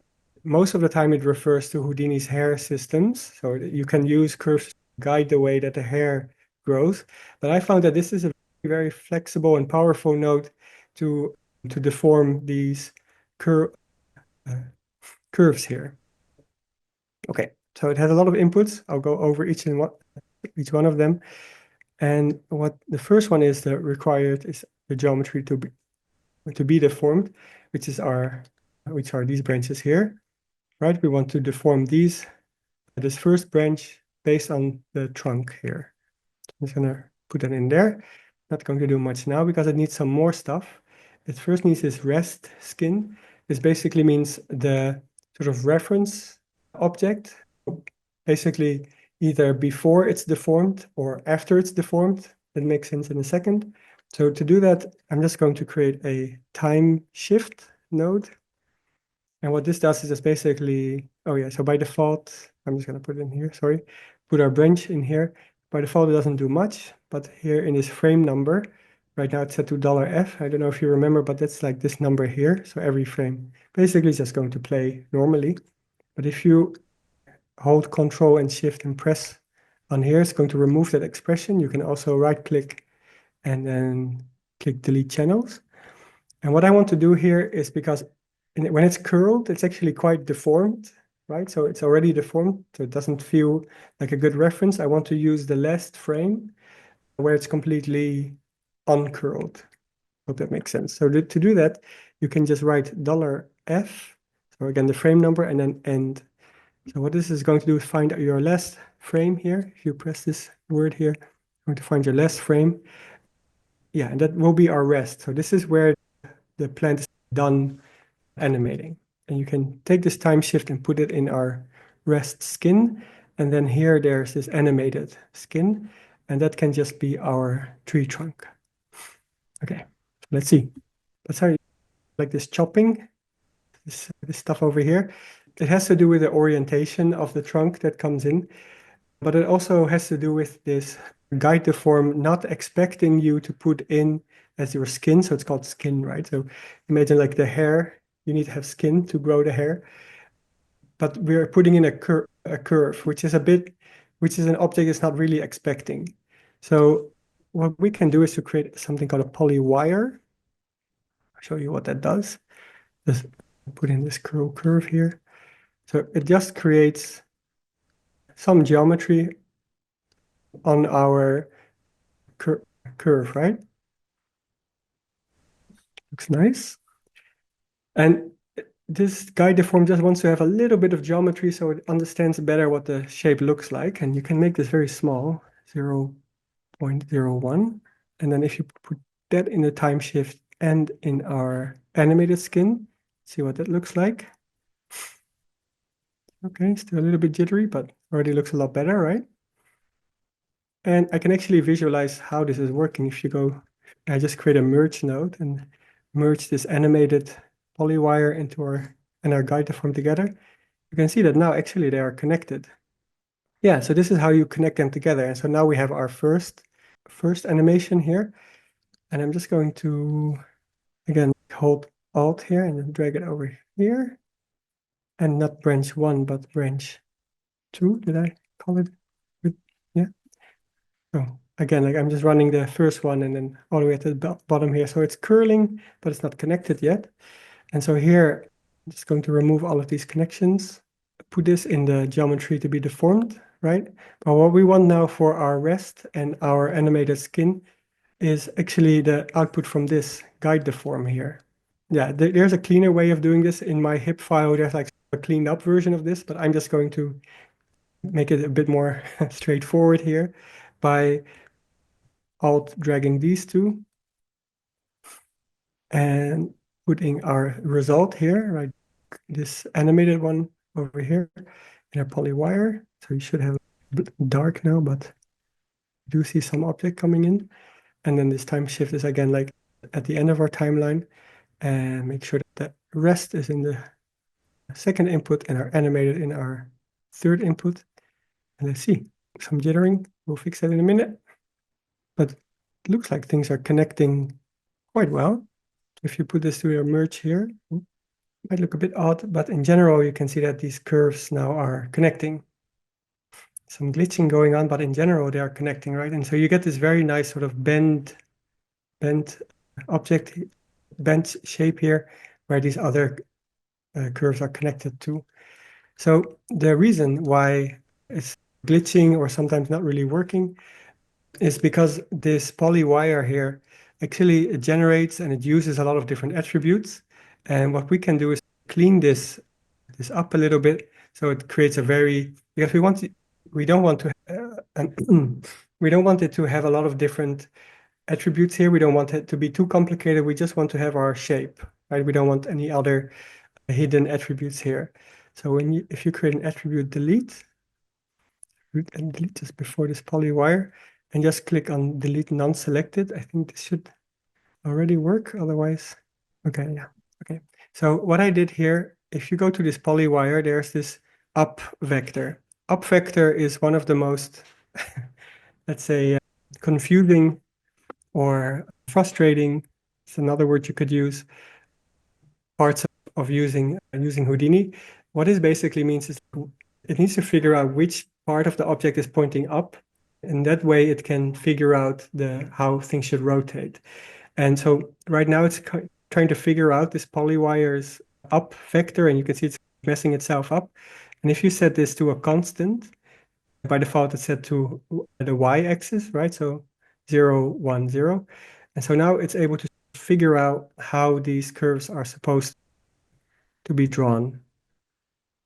most of the time it refers to Houdini's hair systems. So you can use curves to guide the way that the hair grows. But I found that this is a very flexible and powerful node to deform these curves here. Okay, so it has a lot of inputs. I'll go over each one of them. And what the first one is that required is the geometry to be deformed, which are these branches here, right? We want to deform this first branch based on the trunk here. I'm just gonna put that in there. Not going to do much now because it needs some more stuff. It first needs this rest skin. This basically means the sort of reference object, basically either before it's deformed or after it's deformed. That makes sense in a second. So to do that, I'm just going to create a time shift node. And what this does is just basically, oh yeah, so by default, I'm just gonna put it in here, sorry. Put our branch in here. By default, it doesn't do much, but here in this frame number, right now it's set to $F. I don't know if you remember, but that's like this number here. So every frame basically is just going to play normally. But if you hold Control and Shift and press on here, it's going to remove that expression. You can also right click and then click delete channels. And what I want to do here is because when it's curled, it's actually quite deformed, right? So it's already deformed, so it doesn't feel like a good reference. I want to use the last frame where it's completely uncurled. Hope that makes sense. So to do that, you can just write $F, so again, the frame number, and then end. So what this is going to do is find your last frame here. If you press this word here, you're going to find your last frame. Yeah, and that will be our rest. So this is where the plant is done animating. And you can take this time shift and put it in our rest skin. And then here there's this animated skin. And that can just be our tree trunk. Okay, let's see. That's how you like this chopping, this stuff over here. It has to do with the orientation of the trunk that comes in. But it also has to do with this guide deform not expecting you to put in as your skin. So it's called skin, right? So imagine like the hair, you need to have skin to grow the hair. But we're putting in a curve, which is an object it's not really expecting. So what we can do is to create something called a polywire. I'll show you what that does. Just put in this curve here. So it just creates some geometry on our curve, right? Looks nice. And this guide deform just wants to have a little bit of geometry so it understands better what the shape looks like. And you can make this very small, 0.01. And then if you put that in the time shift and in our animated skin, see what that looks like. Okay, still a little bit jittery, but already looks a lot better, right? And I can actually visualize how this is working. If you go, I just create a merge node and merge this animated polywire into our guide deform together. You can see that now actually they are connected. Yeah, so this is how you connect them together. And so now we have our first animation here. And I'm just going to, again, hold Alt here and then drag it over here. And not branch 1, but branch 2. Did I call it? Yeah. Oh, again, like I'm just running the first one and then all the way to the bottom here. So it's curling, but it's not connected yet. And so here, I'm just going to remove all of these connections, put this in the geometry to be deformed, right? But what we want now for our rest and our animated skin is actually the output from this guide deform here. Yeah, there's a cleaner way of doing this. In my hip file, there's like a cleaned up version of this, but I'm just going to make it a bit more straightforward here by Alt dragging these two and putting our result here, right? This animated one over here in our polywire. So you should have dark now, but you do see some object coming in. And then this time shift is again like at the end of our timeline, and make sure that the rest is in the second input and our animated in our third input. And let's see, some jittering. We'll fix that in a minute. But it looks like things are connecting quite well. If you put this to your merge here, it might look a bit odd, but in general, you can see that these curves now are connecting. Some glitching going on, but in general, they are connecting, right? And so you get this very nice sort of bent object, bent shape here, where these other curves are connected to. So the reason why it's glitching or sometimes not really working is because this poly wire here actually it generates and it uses a lot of different attributes. And what we can do is clean this up a little bit so it creates a very, because we don't want to we don't want it to have a lot of different attributes here. We don't want it to be too complicated. We just want to have our shape, right? We don't want any other hidden attributes here. So if you create an attribute delete and delete just before this poly wire and just click on delete non-selected, I think this should already work. Otherwise, okay, yeah, okay. So what I did here, if you go to this poly wire, there's this up vector. Up vector is one of the most, let's say, confusing or frustrating, it's another word you could use, parts of using Houdini. What this basically means is it needs to figure out which part of the object is pointing up, and that way it can figure out how things should rotate. And so right now it's trying to figure out this polywire's up vector, and you can see it's messing itself up. And if you set this to a constant, by default it's set to the y-axis, right? So 0, 1, 0. And so now it's able to figure out how these curves are supposed to be drawn.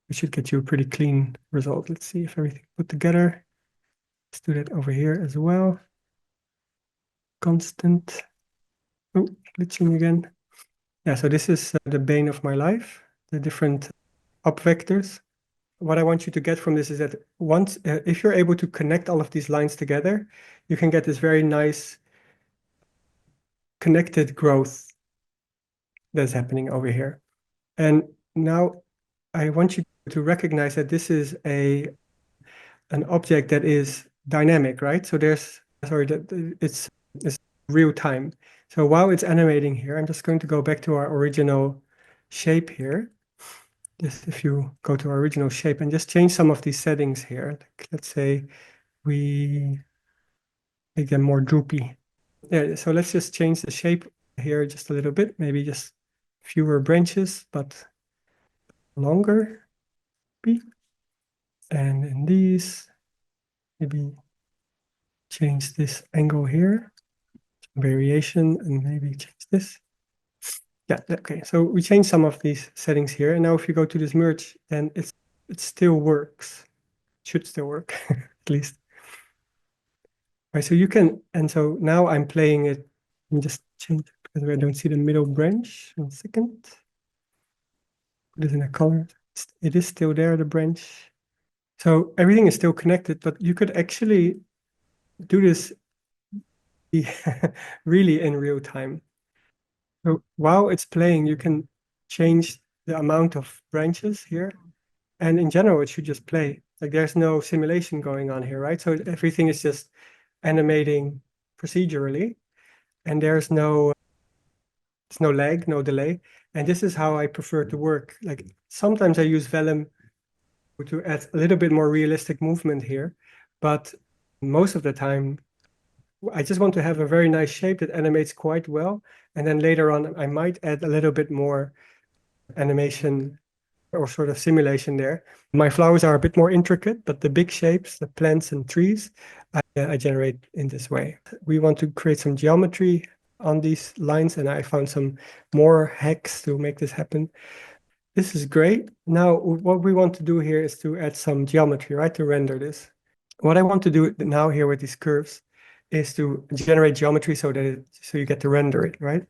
It should get you a pretty clean result. Let's see if everything put together. Let's do that over here as well. Constant. Oh, glitching again. Yeah, so this is the bane of my life, the different up vectors. What I want you to get from this is that once, if you're able to connect all of these lines together, you can get this very nice connected growth that's happening over here. And now I want you to recognize that this is an object that is dynamic, right? So it's real time. So while it's animating here, I'm just going to go back to our original shape here. Just if you go to our original shape and just change some of these settings here. Let's say we make them more droopy. Yeah, so let's just change the shape here just a little bit, maybe just fewer branches, but longer. And in these, maybe change this angle here, variation, and maybe change this. Yeah, okay. So we changed some of these settings here, and now if you go to this merge, then it still works. Should still work, at least. Right, so you can, and so now I'm playing it. Let me just change it because I don't see the middle branch. 1 second. Put it in a color. It is still there, the branch. So everything is still connected, but you could actually do this really in real time. So while it's playing, you can change the amount of branches here. And in general, it should just play. Like there's no simulation going on here, right? So everything is just animating procedurally, and there's no lag, no delay. And this is how I prefer to work. Like sometimes I use Vellum to add a little bit more realistic movement here, but most of the time I just want to have a very nice shape that animates quite well. And then later on, I might add a little bit more animation or sort of simulation there. My flowers are a bit more intricate, but the big shapes, the plants and trees, I generate in this way. We want to create some geometry on these lines, and I found some more hacks to make this happen. This is great. Now, what we want to do here is to add some geometry, right, to render this. What I want to do now here with these curves is to generate geometry so that so you get to render it, right?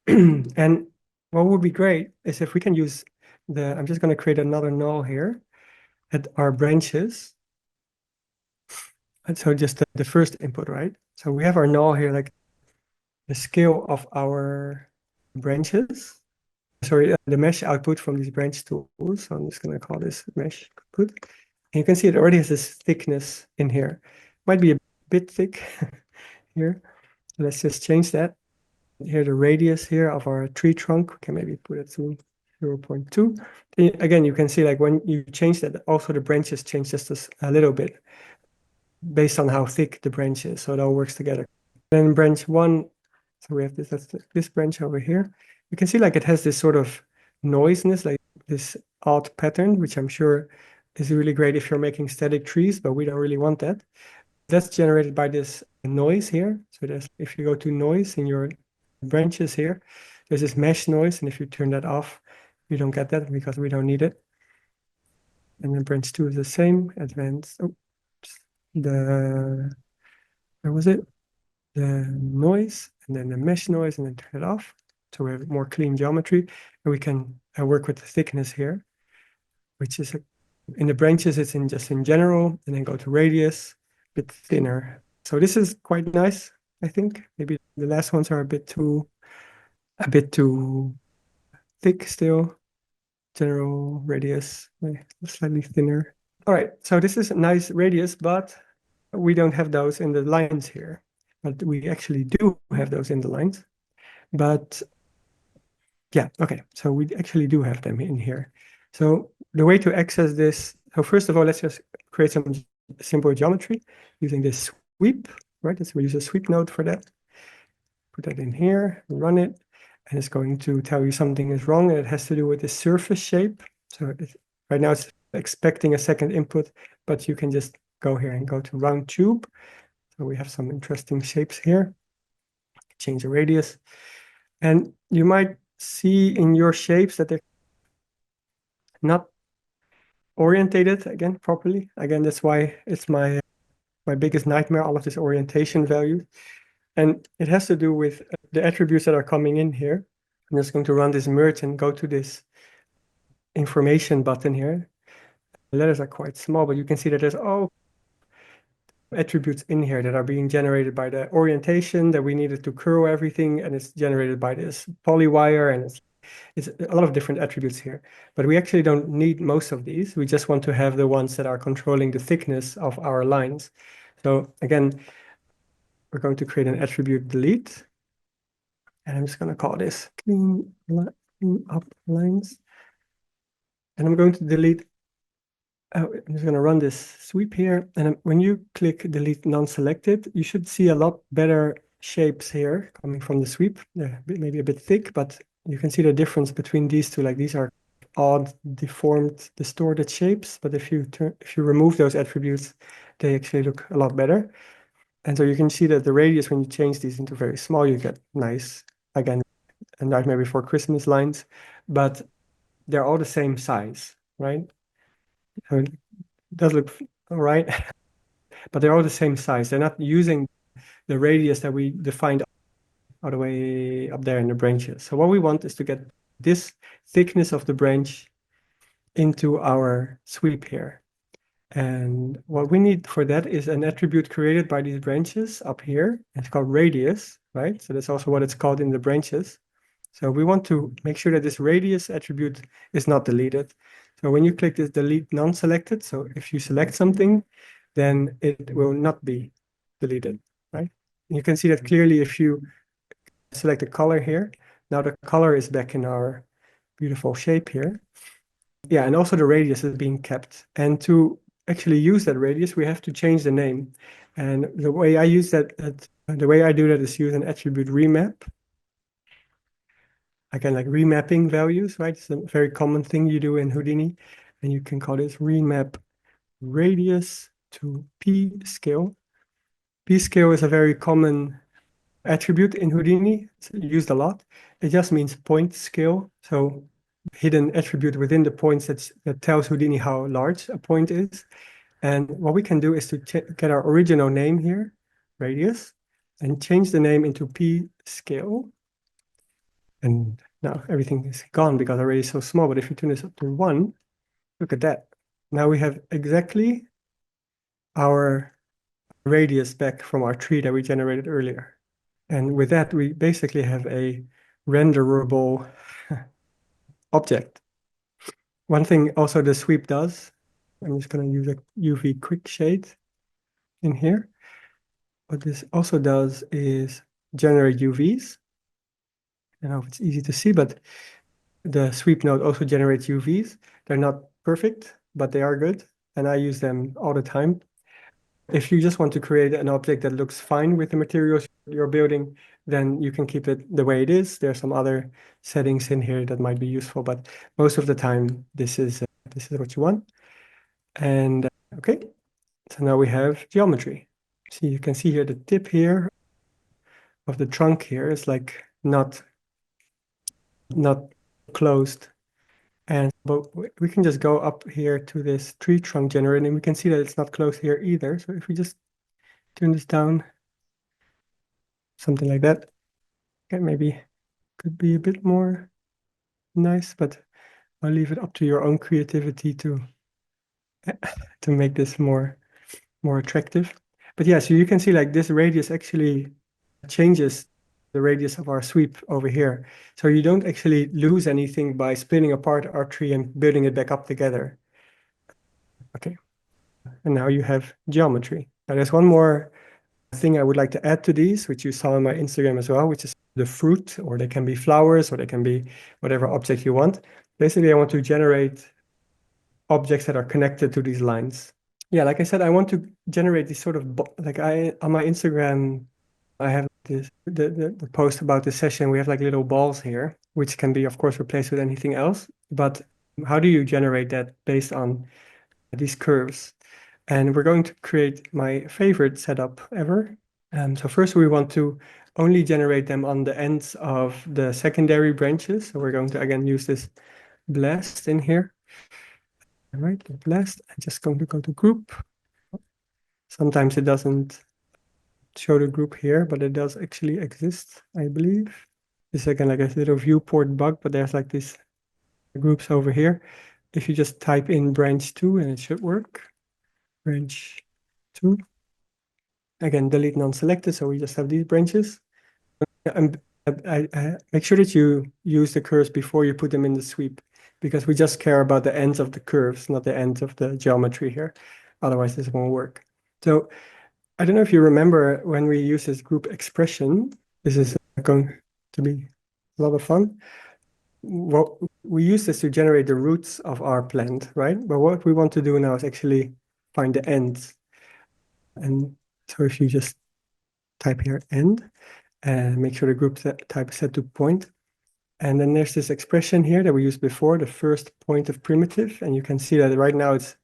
And what would be great is if we can use I'm just going to create another null here at our branches. And so just the first input, right? So we have our null here, like the scale of our branches. Sorry, the mesh output from these branch tools. So I'm just going to call this mesh output. And you can see it already has this thickness in here. Might be a bit thick here. Let's just change that. Here, the radius here of our tree trunk, we can maybe put it to 0.2. Again, you can see like when you change that, also the branches change just a little bit based on how thick the branch is. So it all works together. Then branch 1, so we have this branch over here. You can see like it has this sort of noisiness, like this odd pattern, which I'm sure is really great if you're making static trees, but we don't really want that. That's generated by this noise here. So if you go to noise in your branches here, there's this mesh noise, and if you turn that off, you don't get that because we don't need it. And then branch 2 is the same, advanced. Oh, where was it? The noise, and then the mesh noise, and then turn it off. So we have more clean geometry, and we can work with the thickness here, which is in the branches, it's just in general, and then go to radius, a bit thinner. So this is quite nice, I think. Maybe the last ones are a bit too thick still. General radius, slightly thinner. All right, so this is a nice radius, but we don't have those in the lines here. But we actually do have those in the lines. But yeah, okay, so we actually do have them in here. So the way to access this, so first of all, let's just create some simple geometry using this sweep, right? So we use a sweep node for that. Put that in here, run it, and it's going to tell you something is wrong, and it has to do with the surface shape. So right now it's expecting a second input, but you can just go here and go to round tube. So we have some interesting shapes here. Change the radius. And you might see in your shapes that they're not orientated again properly. Again, that's why it's my biggest nightmare, all of this orientation value. And it has to do with the attributes that are coming in here. I'm just going to run this merge and go to this information button here. The letters are quite small, but you can see that there's all attributes in here that are being generated by the orientation that we needed to curl everything, and it's generated by this polywire, and it's a lot of different attributes here. But we actually don't need most of these. We just want to have the ones that are controlling the thickness of our lines. So again, we're going to create an attribute delete. And I'm just going to call this clean up lines. And I'm going to delete, I'm just going to run this sweep here. And when you click delete non-selected, you should see a lot better shapes here coming from the sweep. They're maybe a bit thick, but you can see the difference between these two. Like these are odd, deformed, distorted shapes. But if you remove those attributes, they actually look a lot better. And so you can see that the radius, when you change these into very small, you get nice, again, and Nightmare Before Christmas lines, but they're all the same size, right? So it does look all right, but they're all the same size. They're not using the radius that we defined all the way up there in the branches. So what we want is to get this thickness of the branch into our sweep here. And what we need for that is an attribute created by these branches up here. It's called radius, right? So that's also what it's called in the branches. So we want to make sure that this radius attribute is not deleted. So when you click this delete non-selected, so if you select something, then it will not be deleted, right? You can see that clearly if you select the color here. Now the color is back in our beautiful shape here. Yeah, and also the radius is being kept. And to actually use that radius, we have to change the name. And the way I use the way I do that is use an attribute remap. Again, like remapping values, right? It's a very common thing you do in Houdini. And you can call this remap radius to p scale. P scale is a very common attribute in Houdini. It's used a lot. It just means point scale. So hidden attribute within the points that tells Houdini how large a point is. And what we can do is to get our original name here, radius, and change the name into p scale. And now everything is gone because our radius is so small. But if you turn this up to 1, look at that. Now we have exactly our radius back from our tree that we generated earlier. And with that, we basically have a renderable object. One thing also the sweep does, I'm just going to use a UV quick shade in here. What this also does is generate UVs. I don't know if it's easy to see, but the sweep node also generates UVs. They're not perfect, but they are good. And I use them all the time. If you just want to create an object that looks fine with the materials you're building, then you can keep it the way it is. There are some other settings in here that might be useful, but most of the time, this is what you want. And okay, so now we have geometry. So you can see here the tip here of the trunk here is like not closed. But we can just go up here to this tree trunk generator, and we can see that it's not closed here either. So if we just turn this down, something like that, okay, maybe could be a bit more nice, but I'll leave it up to your own creativity to make this more attractive. But yeah, so you can see like this radius actually changes the radius of our sweep over here. So you don't actually lose anything by splitting apart our tree and building it back up together. Okay, and now you have geometry. Now there's one more thing I would like to add to these, which you saw on my Instagram as well, which is the fruit, or they can be flowers, or they can be whatever object you want. Basically, I want to generate objects that are connected to these lines. Yeah, like I said, I want to generate these sort of, like on my Instagram, I have this the post about this session. We have like little balls here, which can be, of course, replaced with anything else. But how do you generate that based on these curves? And we're going to create my favorite setup ever. So first we want to only generate them on the ends of the secondary branches. So we're going to, again, use this blast in here. All right, the blast. I'm just going to go to group. Sometimes it doesn't show the group here, but it does actually exist, I believe. It's again like a little viewport bug, but there's like these groups over here. If you just type in branch 2 and it should work. Branch 2. Again, delete non-selected, so we just have these branches. And I make sure that you use the curves before you put them in the sweep, because we just care about the ends of the curves, not the ends of the geometry here. Otherwise, this won't work. So I don't know if you remember when we use this group expression. This is going to be a lot of fun. Well, we use this to generate the roots of our plant, right? But what we want to do now is actually find the ends. And so if you just type here end and make sure the group type is set to point. And then there's this expression here that we used before, the first point of primitive. And you can see that right now it's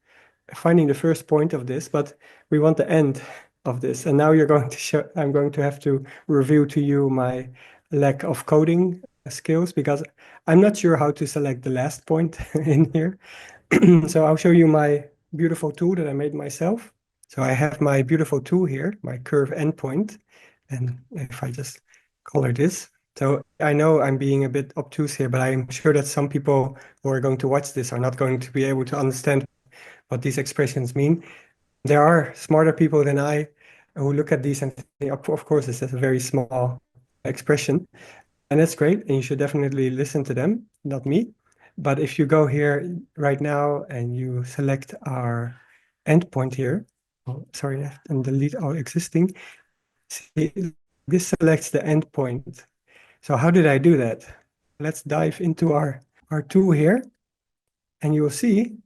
finding the first point of this, but we want the end of this. And now you're going to show, I'm going to have to reveal to you my lack of coding skills because I'm not sure how to select the last point in here. So I'll show you my beautiful tool that I made myself. So I have my beautiful tool here, my curve endpoint. And if I just color this, so I know I'm being a bit obtuse here, but I'm sure that some people who are going to watch this are not going to be able to understand what these expressions mean. There are smarter people than I who look at these and think, of course, this is a very small expression. And that's great. And you should definitely listen to them, not me. But if you go here right now and you select our endpoint here, oh, sorry, and delete all existing, see, this selects the endpoint. So how did I do that? Let's dive into our tool here, and you will see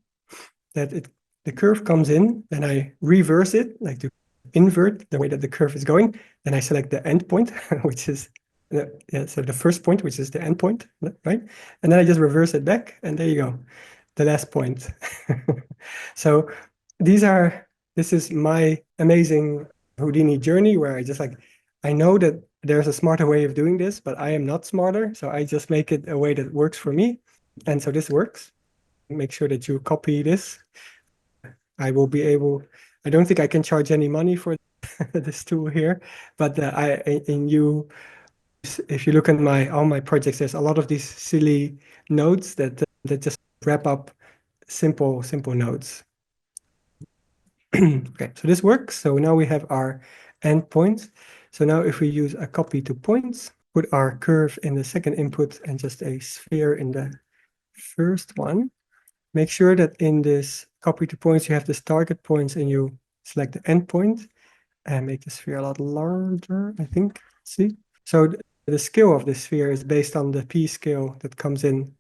that the curve comes in, then I reverse it, like to invert the way that the curve is going. Then I select the endpoint, which is so the first point, which is the endpoint, right? And then I just reverse it back, and there you go, the last point. So this is my amazing Houdini journey where I know that there's a smarter way of doing this, but I am not smarter. So I just make it a way that works for me. And so this works. Make sure that you copy this. I don't think I can charge any money for this tool here, but if you look at all my projects, there's a lot of these silly nodes that just wrap up simple nodes. Okay, so this works. So now we have our endpoints. So now if we use a copy to points, put our curve in the second input and just a sphere in the first one. Make sure that in this copy to points, you have this target points and you select the endpoint and make the sphere a lot larger, I think. See? So the scale of the sphere is based on the P scale that comes in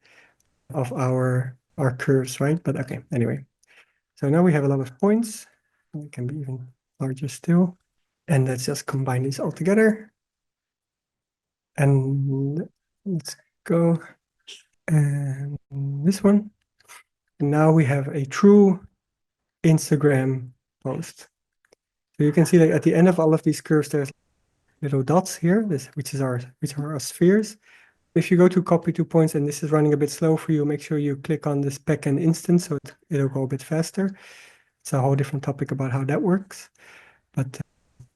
of our curves, right? But okay, anyway. So now we have a lot of points. It can be even larger still. And let's just combine these all together. And let's go and this one. And now we have a true Instagram post. So you can see that at the end of all of these curves, there's little dots here, which are our spheres. If you go to copy to points and this is running a bit slow for you, make sure you click on this backend instance so it'll go a bit faster. It's a whole different topic about how that works. But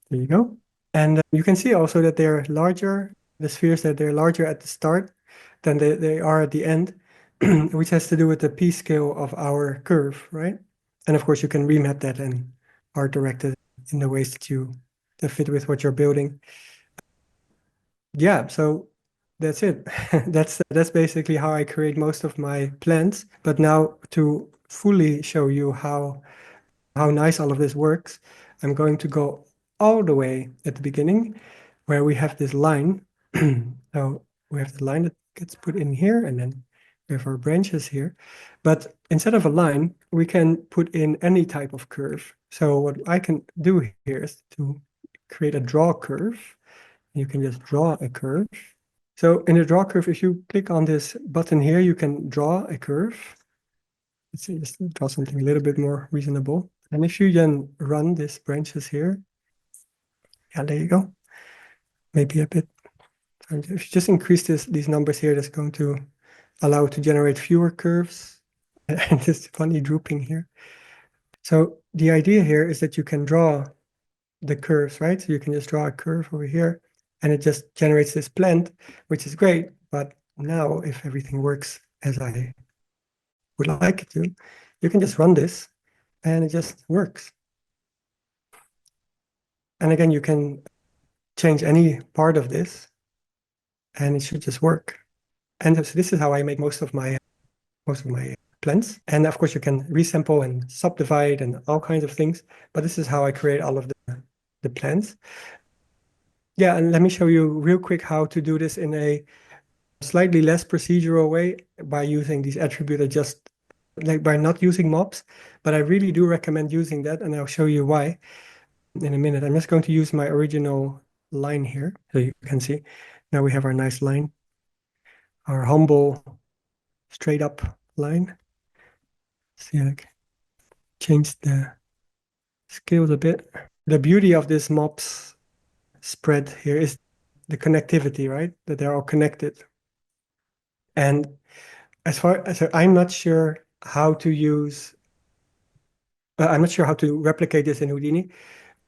there you go. And you can see also that they're larger, the spheres, that they're larger at the start than they are at the end, which has to do with the P scale of our curve, right? And of course, you can remap that and art direct it in the ways that fit with what you're building. Yeah, so that's it. That's basically how I create most of my plans. But now to fully show you how nice all of this works, I'm going to go all the way at the beginning where we have this line. So we have the line that gets put in here, and then we have our branches here. But instead of a line, we can put in any type of curve. So what I can do here is to create a draw curve. You can just draw a curve. So in the draw curve, if you click on this button here, you can draw a curve. Let's see, just draw something a little bit more reasonable. And if you then run these branches here, yeah, there you go. Maybe a bit. If you just increase these numbers here, that's going to allow it to generate fewer curves. And this funny drooping here. So the idea here is that you can draw the curves, right? So you can just draw a curve over here and it just generates this plant, which is great. But now if everything works as I would like it to, you can just run this and it just works. And again, you can change any part of this and it should just work. And so this is how I make most of my plans. And of course you can resample and subdivide and all kinds of things, but this is how I create all of the plans. Yeah, and let me show you real quick how to do this in a slightly less procedural way by using these attribute adjust, like by not using mobs, but I really do recommend using that, and I'll show you why in a minute. I'm just going to use my original line here, so you can see. Now we have our nice line, our humble, straight up line. See, I changed the scales a bit. The beauty of this mobs spread here is the connectivity, right? That they're all connected. And as far as I'm not sure how to use, I'm not sure how to replicate this in Houdini.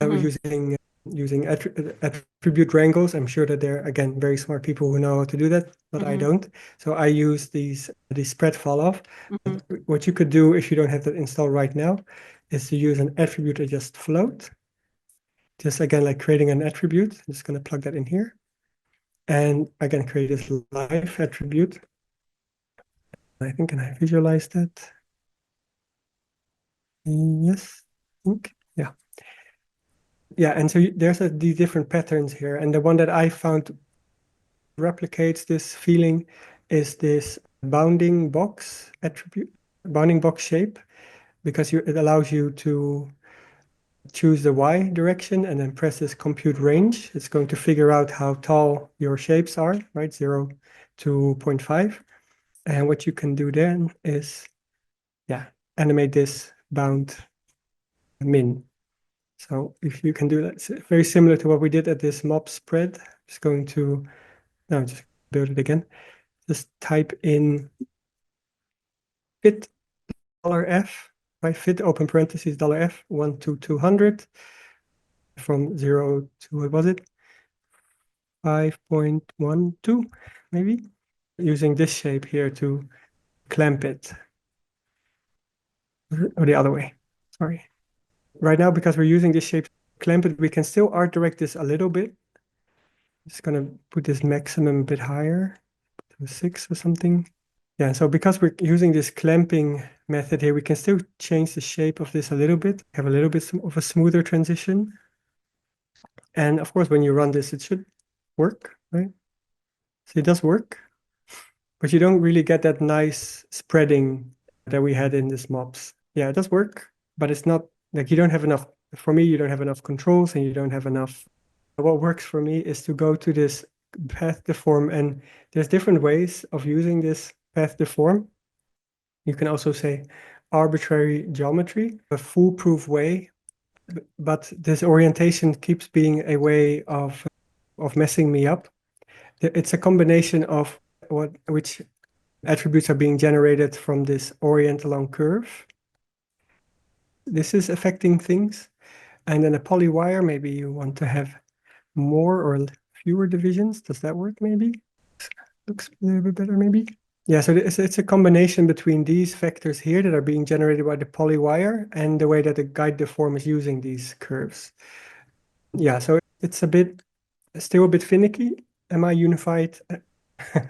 Hmm. Using attribute wrangles. I'm sure that there are, again, very smart people who know how to do that, but I Hmm. don't. So I use these spread fall off. Hmm. What you could do if you don't have that installed right now is to use an attribute adjust float. Just again, like creating an attribute. I'm just going to plug that in here. And again, create this live attribute. I think, can I visualize that? Yes, I think, yeah. Yeah, and so there's these different patterns here. And the one that I found replicates this feeling is this bounding box attribute, bounding box shape, because it allows you to choose the Y direction and then press this compute range. It's going to figure out how tall your shapes are, right? 0 to 0.5. And what you can do then is, yeah, animate this bound min. So if you can do that, it's very similar to what we did at this mob spread. Just going to, no, just build it again. Just type in fit $f, right? Fit open parentheses $f 1 to 200 from 0 to, what was it? 5.12, maybe? Using this shape here to clamp it, or the other way. Sorry. Right now, because we're using this shape to clamp it, we can still art direct this a little bit. Just gonna put this maximum a bit higher to 6 or something. Yeah, so because we're using this clamping method here, we can still change the shape of this a little bit, have a little bit of a smoother transition. And of course, when you run this, it should work, right? So it does work, but you don't really get that nice spreading that we had in this mobs. Yeah, it does work, but it's not like you don't have enough. For me, you don't have enough controls and you don't have enough. What works for me is to go to this path deform, and there's different ways of using this path deform. You can also say arbitrary geometry, a foolproof way, but this orientation keeps being a way of messing me up. It's a combination of which attributes are being generated from this orient along curve. This is affecting things. And then a polywire, maybe you want to have more or fewer divisions. Does that work maybe? Looks a little bit better maybe. Yeah, so it's a combination between these vectors here that are being generated by the polywire and the way that the guide deform is using these curves. Yeah, so it's still a bit finicky, MI unified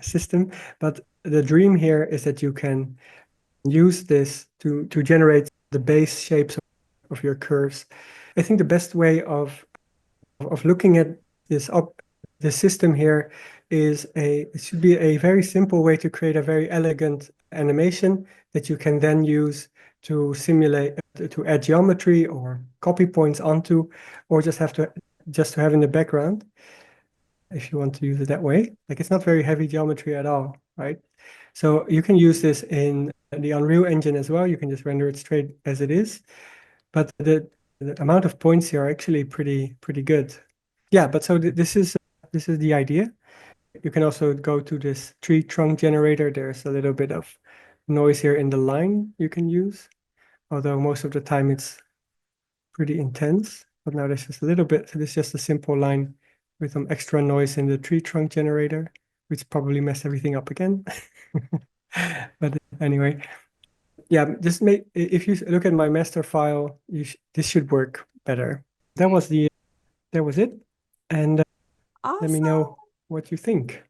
system, but the dream here is that you can use this to generate the base shapes of your curves. I think the best way of looking at this system here is it should be a very simple way to create a very elegant animation that you can then use to simulate, to add geometry or copy points onto, or just to have in the background if you want to use it that way. Like it's not very heavy geometry at all, right? So you can use this in the Unreal Engine as well. You can just render it straight as it is. But the amount of points here are actually pretty good. Yeah, but so this is the idea. You can also go to this tree trunk generator. There's a little bit of noise here in the line you can use, although most of the time it's pretty intense. But now there's just a little bit. So this is just a simple line with some extra noise in the tree trunk generator, which probably messed everything up again. But anyway, yeah, just if you look at my master file, this should work better. That Okay. was that was it. And let me Awesome. know what you think.